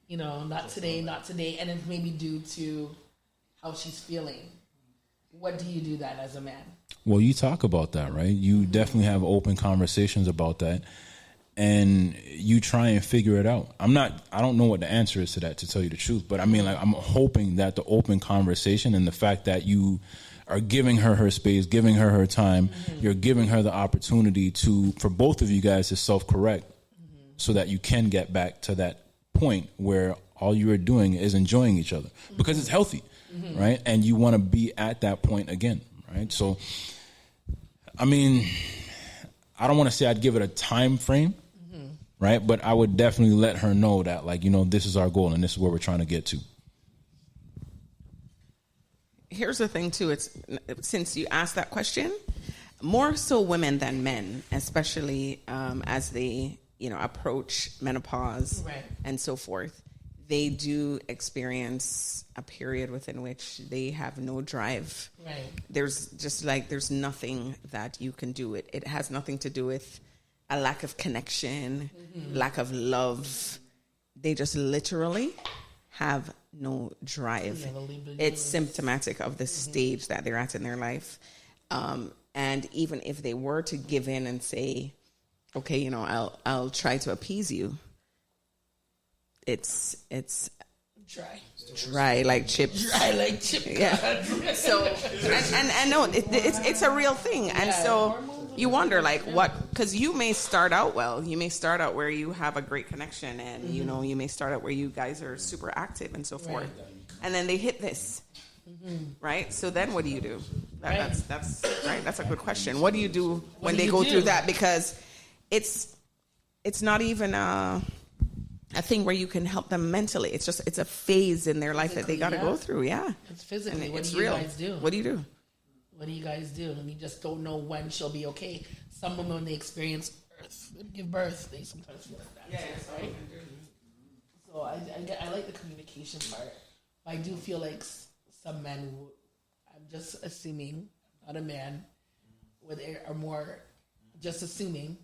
not today. And it's maybe due to how she's feeling. What do you do that as a man? Well, you talk about that, right? You definitely have open conversations about that. And you try and figure it out. I don't know what the answer is to that, to tell you the truth. But I mean, like, I'm hoping that the open conversation and the fact that you are giving her space, giving her time, you're giving her the opportunity for both of you guys to self-correct so that you can get back to that point where all you are doing is enjoying each other because it's healthy, right? And you want to be at that point again, right? So, I mean, I don't want to say I'd give it a time frame, right? But I would definitely let her know that, like, this is our goal and this is where we're trying to get to. Here's the thing, too. It's since you asked that question, more so women than men, especially as they, approach menopause and so forth. They do experience a period within which they have no drive. Right. There's nothing that you can do. It has nothing to do with a lack of connection, lack of love. They just literally have no drive. It's symptomatic of the stage that they're at in their life. And even if they were to give in and say, okay, I'll try to appease you, it's dry like chips. Dry like chips. Yeah. So and no, it's a real thing. And so you wonder, like, what? Because you may start out well. You may start out where you have a great connection, and you may start out where you guys are super active and so forth. And then they hit this, right? So then, what do you do? That's right. That's a good question. What do you do when they go through that? Because it's not even a thing where you can help them mentally. It's a phase in their life that they got to go through. Yeah, it's physically. And what it's do you real. guys do? What do you do? What do you guys do? And you just don't know when she'll be okay. Some women, when they experience give birth, they sometimes feel like that. Yeah, right? So I like the communication part. I do feel like some men, I'm just assuming, not a man, where they are more just assuming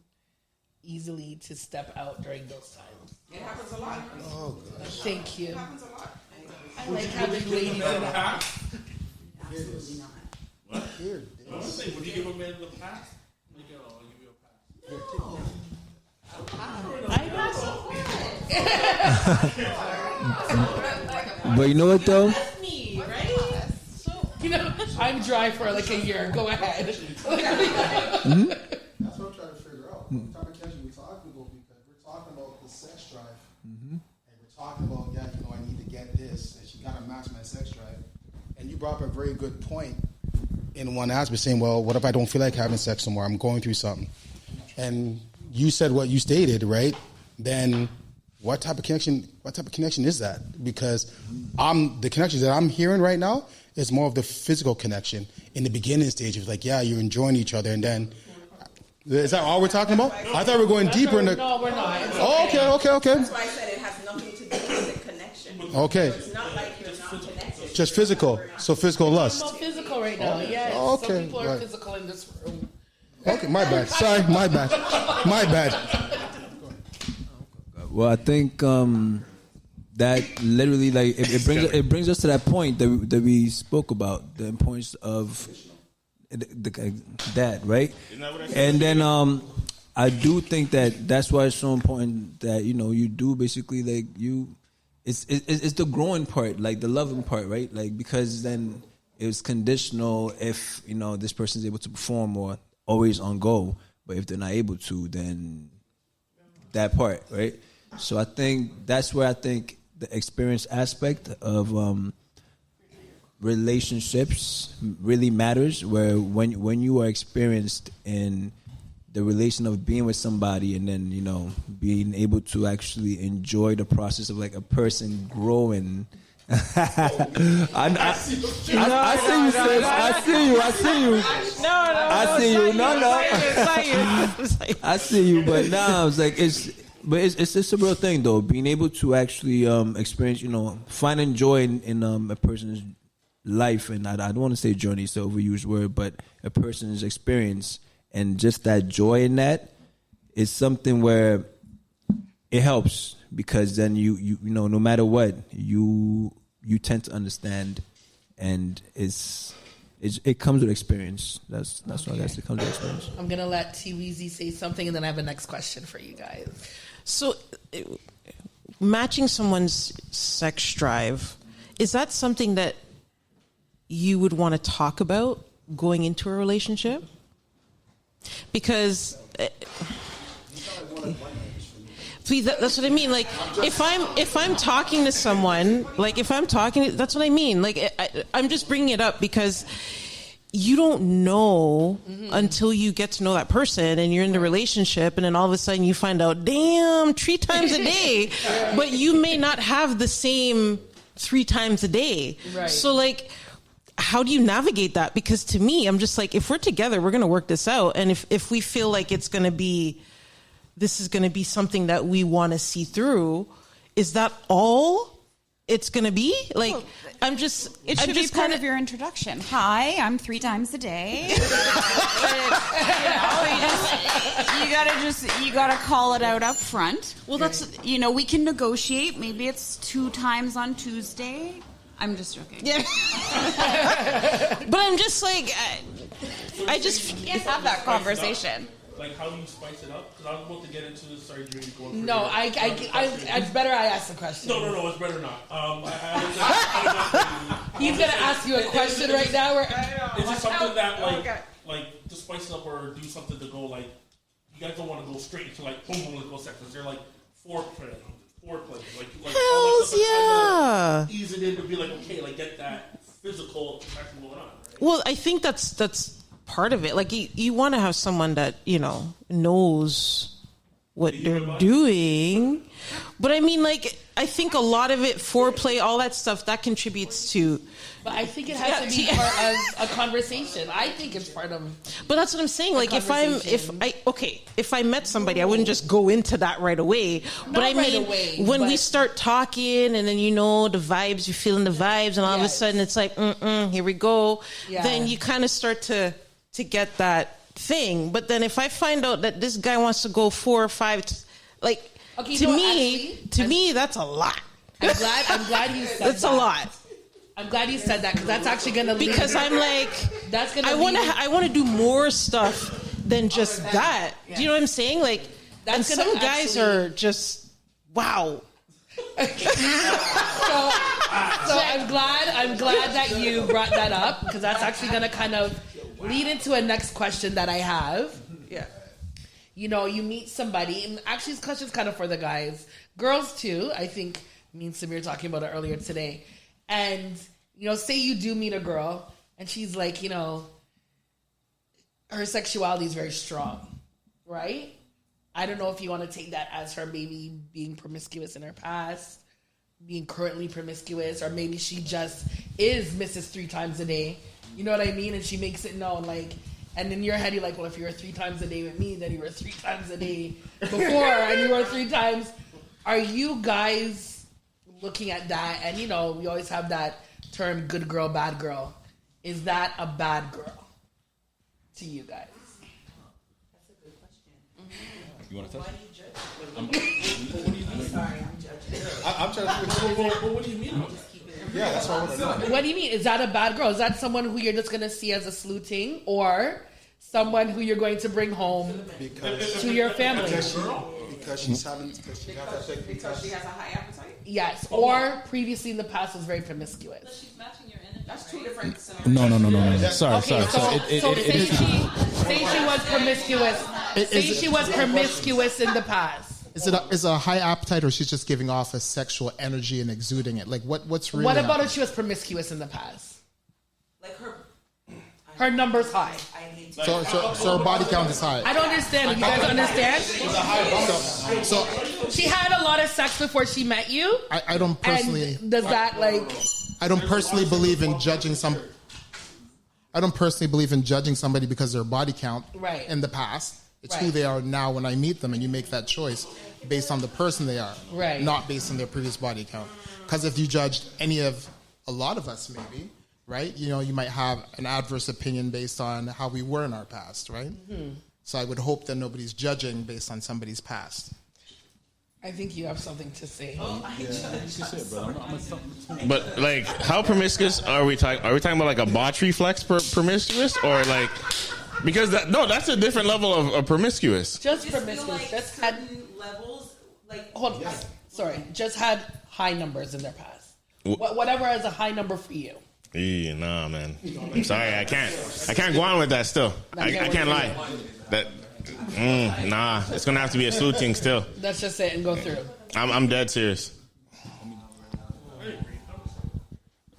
easily to step out during those times. It happens a lot. Oh, gosh. Thank you. It happens a lot. I like having ladies in the house. Absolutely not. What? Would you give a man the pass? I'll give you a pass. But you know what though? I'm dry for like a year. Go ahead. That's what I'm trying to figure out. What type of connection we're talking about, because we're talking about the sex drive, and we're talking about, I need to get this, and she got to match my sex drive. And you brought up a very good point in one aspect, saying, well, what if I don't feel like having sex anymore? I'm going through something. And you said what you stated, right? Then what type of connection is that? Because the connections that I'm hearing right now is more of the physical connection in the beginning stage. It's like, you're enjoying each other, and then is that all we're talking about? I thought we were going deeper in the. No, we're not. Okay. That's why I said it has nothing to do with the connection. Okay. So it's not like you're not connected. Just physical. So physical lust. I'm physical right now. Yes. Okay. Some people are Right. physical in this room. Okay, my bad. Sorry, my bad. Well, I think that literally, like, it brings us to that point that we spoke about, the importance of that, right? And then I do think that's why it's so important that you do basically like it's the growing part, like the loving part, right? Like, because then it's conditional if this person is able to perform or always on go, but if they're not able to, then that part, right? So I think that's where I think the experience aspect of relationships really matters, where when you are experienced in the relation of being with somebody, and then being able to actually enjoy the process of like a person growing. I see you, sis. I see you, but now it's like it's just a real thing though. Being able to actually experience, finding joy in a person's life, and I don't want to say journey, it's an overused word, but a person's experience, and just that joy in that is something where it helps, because then you no matter what, you tend to understand, and it comes with experience. That's what I guess it comes with experience. I'm gonna let T Weezy say something, and then I have a next question for you guys. So, matching someone's sex drive, is that something that you would want to talk about going into a relationship? Because please, that's what I mean. Like, if I'm talking to someone, that's what I mean. Like, I'm just bringing it up because you don't know until you get to know that person, and you're in the relationship, and then all of a sudden you find out, damn, 3 times a day, but you may not have the same 3 times a day. Right. So, like, how do you navigate that? Because to me, I'm just like, if we're together, we're going to work this out. And if we feel like this is going to be something that we want to see through, is that all it's going to be? Like, it should be part of your introduction. Hi, I'm 3 times a day. You gotta call it out up front. Well, that's, we can negotiate. Maybe it's 2 times on Tuesday. I'm just joking. Yeah. But I'm just like, you can't have that conversation. Like, how do you spice it up? Because I was about to get into this surgery. No, it's better I ask the question. No, it's better not. He's going to ask you a question right now. Is it something that, like, to spice it up or do something to go, like, you guys don't want to go straight into, like, boom, let's go sex. Is there, like, foreplay? Like hells yeah. Ease it in to be like, okay, like, get that physical interaction going on. Right? Well, I think that's part of it. Like, you want to have someone that knows what they're doing. But I mean, like, I think a lot of it, foreplay, all that stuff, that contributes to. But I think it has to be part of a conversation. I think it's part of. But that's what I'm saying. Like, if I met somebody, I wouldn't just go into that right away. But I mean, when we start talking, and then the vibes, you're feeling the vibes, and all of a sudden it's like, here we go. Yeah. Then you kind of start to get that thing. But then if I find out that this guy wants to go 4 or 5, like, to me, that's a lot. I'm glad you said that. That's a lot. I'm glad you said that, because that's actually going to lead. Because I'm like, I want to do more stuff than just that. Yeah. Do you know what I'm saying? Like, and some guys are just, wow. So I'm glad that you brought that up, because that's actually going to kind of lead into a next question that I have. Yeah. You know, you meet somebody, and actually this question's kind of for the guys. Girls too, I think me and Samir were talking about it earlier today. And, you know, say you do meet a girl, and she's like, you know, her sexuality is very strong, right? I don't know if you want to take that as her maybe being promiscuous in her past, being currently promiscuous, or maybe she just is Mrs. 3 times a day. You know what I mean? And she makes it known, like, and in your head you're like, well, if you were 3 times a day with me, then you were 3 times a day before, and you were 3 times. Are you guys looking at that? And, you know, we always have that term, good girl, bad girl. Is that a bad girl to you guys? That's a good question. You want to touch? Why do you judge? I'm sorry, I'm judging. I'm trying to what do you mean? Yeah, that's what I want to know. What do you mean? Is that a bad girl? Is that someone who you're just going to see as a sleuting, or someone who you're going to bring home to your family? Because she has a high appetite? Yes, or previously in the past was very promiscuous. So she's matching your energy. That's 2 different No. scenarios. Sorry. Say she was promiscuous. Say she was promiscuous in the past. Is it a high appetite, or she's just giving off a sexual energy and exuding it? Like what's really? What about if she was promiscuous in the past? Like her number's high. So her body count is high. I don't understand. You guys understand? So she had a lot of sex before she met you. I don't personally. And does that like? I don't personally believe in judging some. I don't personally believe in judging somebody because of their body count in the past. It's who they are now when I meet them, and you make that choice based on the person they are, not based on their previous body count. Because if you judged a lot of us maybe, right, you know, you might have an adverse opinion based on how we were in our past, right? Mm-hmm. So I would hope that nobody's judging based on somebody's past. I think you have something to say. But like, how promiscuous are we talking? Are we talking about like a botch reflex promiscuous, or like? Because that's a different level of promiscuous. Just promiscuous. Like just had levels. Like hold on. Sorry. Just had high numbers in their past. Whatever is a high number for you. Nah, man. I'm sorry. I can't go on with that. Still, I can't lie. Nah. It's gonna have to be a sleuthing still. Let's just say it and go through. I'm dead serious.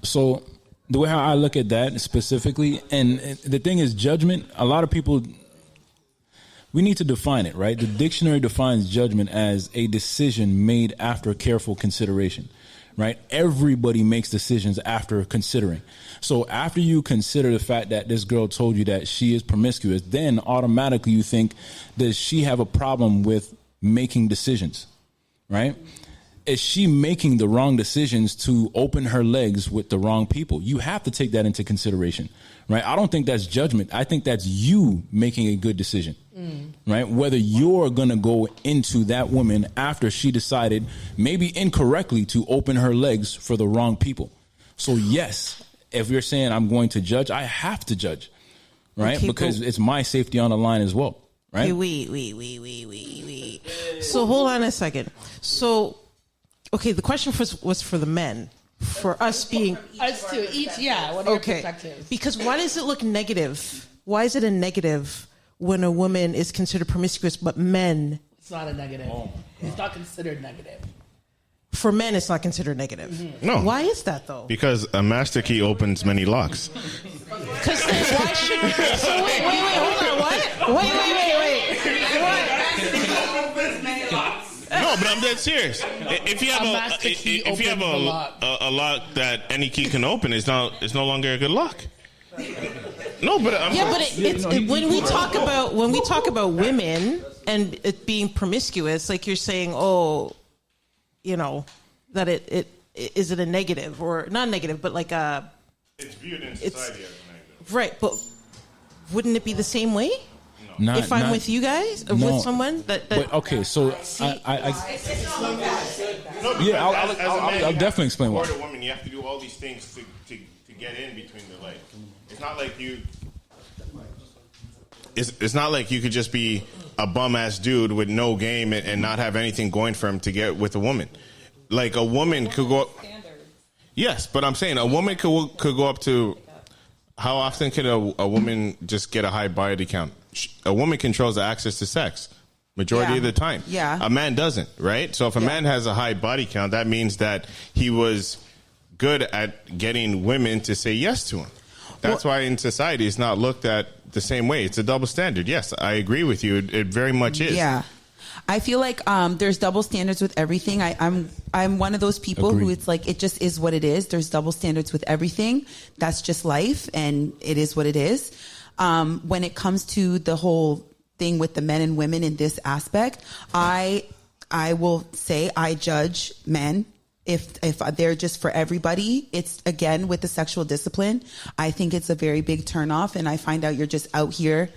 So the way how I look at that specifically, and the thing is judgment, a lot of people, we need to define it, right? The dictionary defines judgment as a decision made after careful consideration, right? Everybody makes decisions after considering. So after you consider the fact that this girl told you that she is promiscuous, then automatically you think, does she have a problem with making decisions, right? Is she making the wrong decisions to open her legs with the wrong people? You have to take that into consideration, right? I don't think that's judgment. I think that's you making a good decision, right? Whether you're going to go into that woman after she decided, maybe incorrectly, to open her legs for the wrong people. So yes, if you're saying I'm going to judge, I have to judge, right? Okay, because it's my safety on the line as well, right? Okay, wait. So hold on a second. So, okay, the question was for the men. For us being... Us too. Each, yeah. What are your perspectives? Because why does it look negative? Why is it a negative when a woman is considered promiscuous, but men... It's not a negative. It's not considered negative. For men, it's not considered negative. Mm-hmm. No. Why is that, though? Because a master key opens many locks. Because why should... So wait, hold on. What? Wait. No, but I'm dead serious. If you have a lock that any key can open, it's no longer a good lock. No, but when we talk about women and it being promiscuous, like you're saying, that it is it a negative or not negative, but like a. It's viewed in society as a negative, right? But wouldn't it be the same way? If I'm with you guys, or with someone that but okay, so I'll definitely explain why. For a woman, you have to do all these things to get in between the legs. It's not like you. It's not like you could just be a bum ass dude with no game and not have anything going for him to get with a woman. like a woman could go. Yes, but I'm saying a woman could go up to. How often can a woman just get a high body count? A woman controls the access to sex majority of the time. Yeah. A man doesn't, right? So if a man has a high body count, that means that he was good at getting women to say yes to him. That's why in society it's not looked at the same way. It's a double standard. Yes, I agree with you. It very much is. Yeah. I feel like there's double standards with everything. I'm one of those people who it's like it just is what it is. There's double standards with everything. That's just life, and it is what it is. When it comes to the whole thing with the men and women in this aspect, I will say I judge men. If they're just for everybody, it's again with the sexual discipline. I think it's a very big turnoff, and I find out you're just out here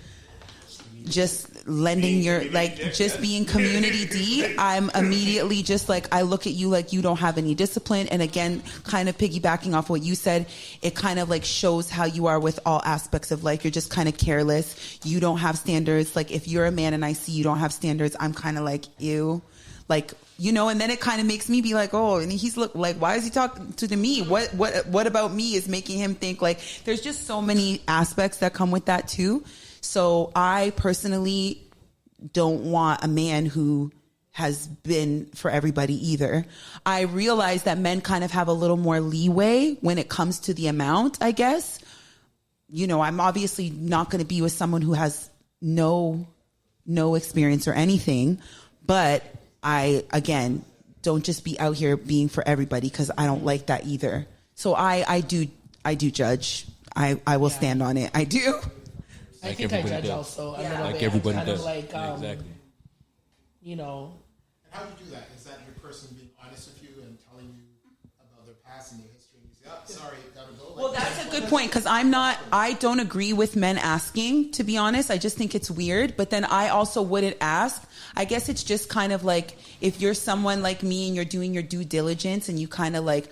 just lending your just being community D. I'm immediately just like, I look at you like you don't have any discipline. And again, kind of piggybacking off what you said, it kind of like shows how you are with all aspects of life. You're just kind of careless. You don't have standards. Like if you're a man and I see you don't have standards, I'm kind of like, ew. Like, you know, and then it kind of makes me be like, oh, and he's like, why is he talking to me? What about me is making him think like there's just so many aspects that come with that too. So I personally don't want a man who has been for everybody either. I realize that men kind of have a little more leeway when it comes to the amount, I guess. You know, I'm obviously not going to be with someone who has no experience or anything, but I, again, don't just be out here being for everybody because I don't like that either. So I do judge. I will stand on it. I do. I think I judge also a little like bit. everybody kind does. of like, exactly. You know. And how do you do that? Is that your person being honest with you and telling you about their past and their history? And you say, oh, sorry, gotta go. Well, that's a good point because I don't agree with men asking, to be honest. I just think it's weird. But then I also wouldn't ask. I guess it's just kind of like if you're someone like me and you're doing your due diligence and you kind of like,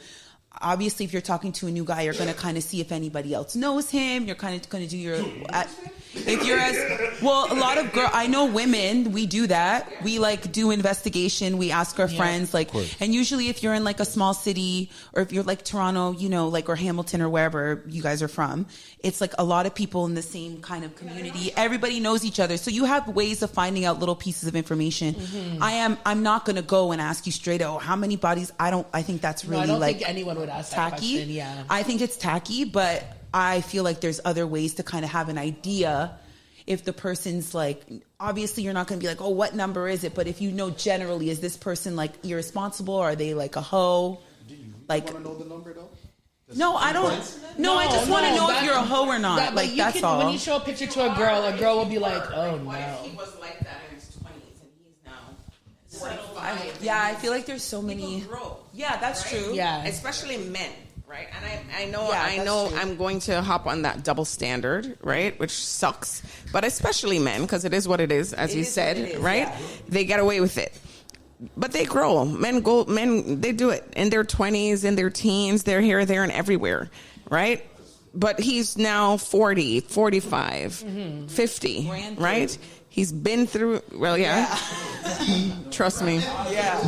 obviously, if you're talking to a new guy, you're going to kind of see if anybody else knows him. You're kind of going to do your... If you're as... Well, a lot of I know women, we do that. We, like, do investigation. We ask our friends, like... And usually if you're in, like, a small city or if you're, like, Toronto, you know, like, or Hamilton or wherever you guys are from, it's, like, a lot of people in the same kind of community. Everybody knows each other. So you have ways of finding out little pieces of information. Mm-hmm. I'm not going to go and ask you straight, oh, how many bodies? I think that's really, I don't like... think anyone would ask tacky. that question, yeah. I think it's tacky, but I feel like there's other ways to kind of have an idea if the person's like, obviously you're not going to be like, oh, what number is it? But if you know generally, is this person like irresponsible? Or are they like a hoe? Like, want to know the number though? No, I don't. No, I just want to know if you're a hoe or not. Like that's all. When you show a picture to a girl will be like, oh no. He was like that in his 20s and he's now. I feel like there's so many. Yeah, that's true. Yeah, especially men, right? And I know true. I'm going to hop on that double standard, right? Which sucks, but especially men because it is what it is, as you said, right? Yeah. They get away with it. But they grow. Men, they do it in their 20s, in their teens. They're here, there, and everywhere, right? But he's now 40, 45, 50, right? He's been through, well, yeah. Trust me. Yeah.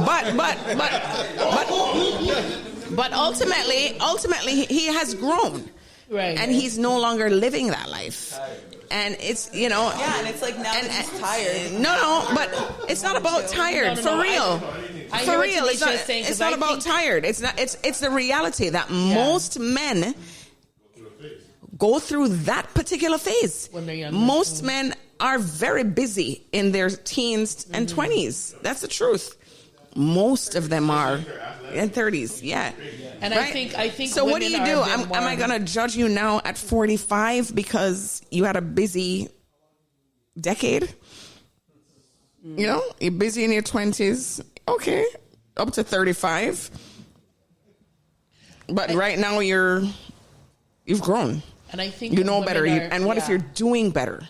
But ultimately, he has grown. Right. And he's no longer living that life. And it's, you know. Yeah, and it's like now that he's tired. No, but it's not about tired. For real. For real. It's not about tired. It's the reality that most men go through that particular phase. When they're younger. Most men are very busy in their teens and 20s. That's the truth. Most of them are in 30s. Yeah. And right? I think. So what do you do? Am I going to judge you now at 45 because you had a busy decade? You know, you're busy in your 20s. Okay, up to 35. But right now you've grown. And I think you know better. And what if you're doing better?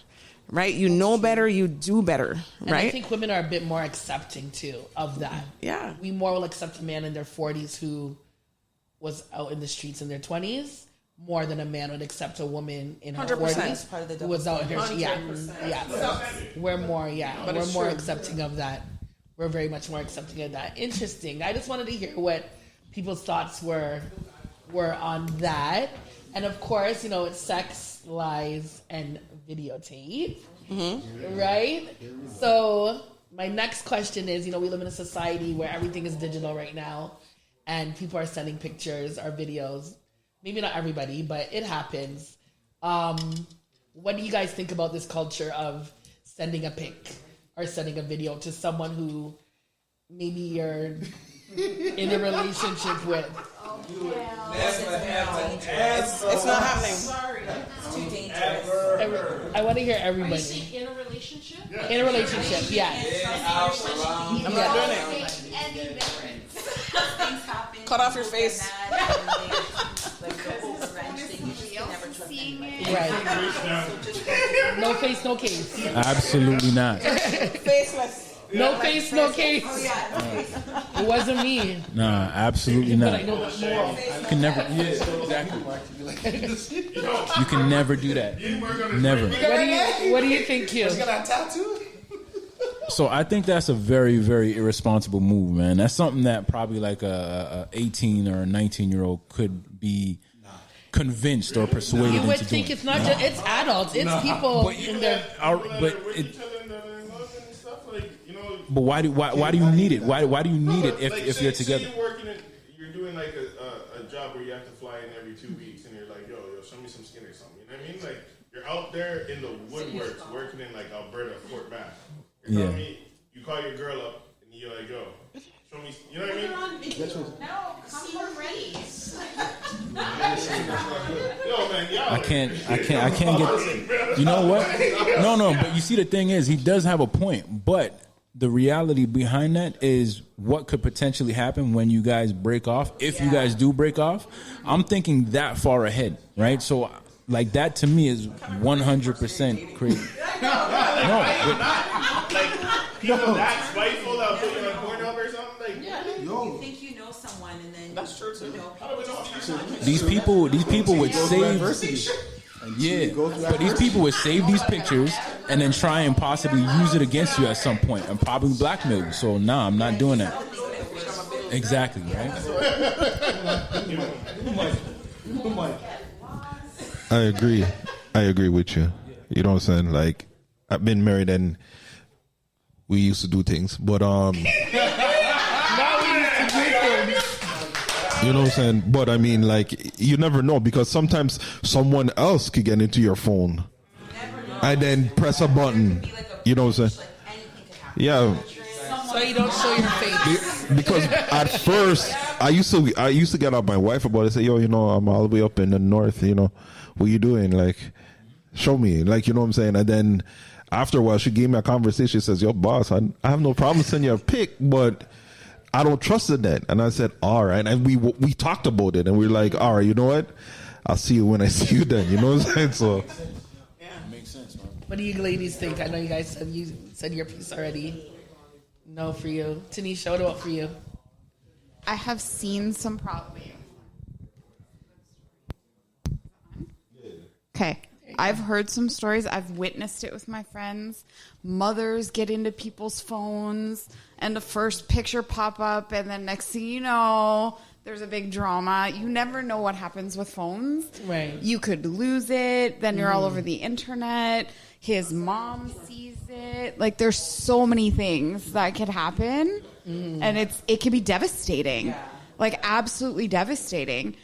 Right? You know better, you do better, right? And I think women are a bit more accepting, too, of that. Yeah. We more will accept a man in their 40s who was out in the streets in their 20s more than a man would accept a woman in her 40s who was out in her... Yeah. So we're more, we're more accepting of that we're very much more accepting of that. Interesting. I just wanted to hear what people's thoughts were on that. And of course, you know, it's sex, lies, and videotape. Right? So my next question is, you know, we live in a society where everything is digital right now, and people are sending pictures or videos. Maybe not everybody, but it happens. What do you guys think about this culture of sending a pic or sending a video to someone who maybe you're in a relationship with? It's not happening. Sorry, it's too dangerous. I want to hear everybody. Are you saying in a relationship? In a relationship, yes. I'm not doing it. Any difference? Things happen. Cut off your face. Right. No face, no case. Absolutely not. Faceless. No face, no case. It wasn't me. Nah, absolutely But not. I know that's moral. You can never. Yeah, exactly. You can never do that. Never. What do you think, Q? So I think that's a very, very irresponsible move, man. That's something that probably like a 18 or a 19-year-old could be convinced or persuaded You would into doing. think it's not just, it's adults, it's people in their... But why do you need it? Why do you need it if you're together? You're doing like a job where you have to fly in every 2 weeks, and you're like, yo, show me some skin or something. You know what I mean? Like, you're out there in the woodworks working in like Alberta, Fort Bath. You know what I mean? You call your girl up and you're like, yo, show me. You know what I mean? No, come for ready. Yo, man, y'all. I can't get. You know what? No. But you see, the thing is, he does have a point. But the reality behind that is what could potentially happen when you guys break off. If you guys do break off, I'm thinking that far ahead, right? So, like that to me is 100% crazy. People that spiteful that put you on Pornhub or something? Like, You think you know someone, and then that's true too. These people would save. Yeah, but these people would save these pictures and then try and possibly use it against you at some point and probably blackmail you. So nah, I'm not doing that. Exactly, right? I agree with you. You know what I'm saying? Like, I've been married and we used to do things, but you know what I'm saying? But I mean, like, you never know, because sometimes someone else could get into your phone and then press a button. You know what I'm saying? Yeah. So you don't show your face. Because at first, I used to get at my wife about it. Say, yo, you know, I'm all the way up in the north. You know, what you doing? Like, show me. Like, you know what I'm saying? And then after a while, she gave me a conversation. She says, yo, boss, I have no problem sending you a pic, but I don't trust in that. And I said, all right. And we talked about it, and we were like, all right, you know what? I'll see you when I see you then. You know what I'm saying? So, yeah, makes sense, man. What do you ladies think? I know you guys said your piece already. No for you. Tanisha, what about for you? I have seen some problems. Okay. I've heard some stories. I've witnessed it with my friends. Mothers get into people's phones and the first picture pop up, and then next thing you know, there's a big drama. You never know what happens with phones. Right. You could lose it. Then you're all over the internet. His mom sees it. Like, there's so many things that could happen, and it can be devastating. Yeah. Like, absolutely devastating.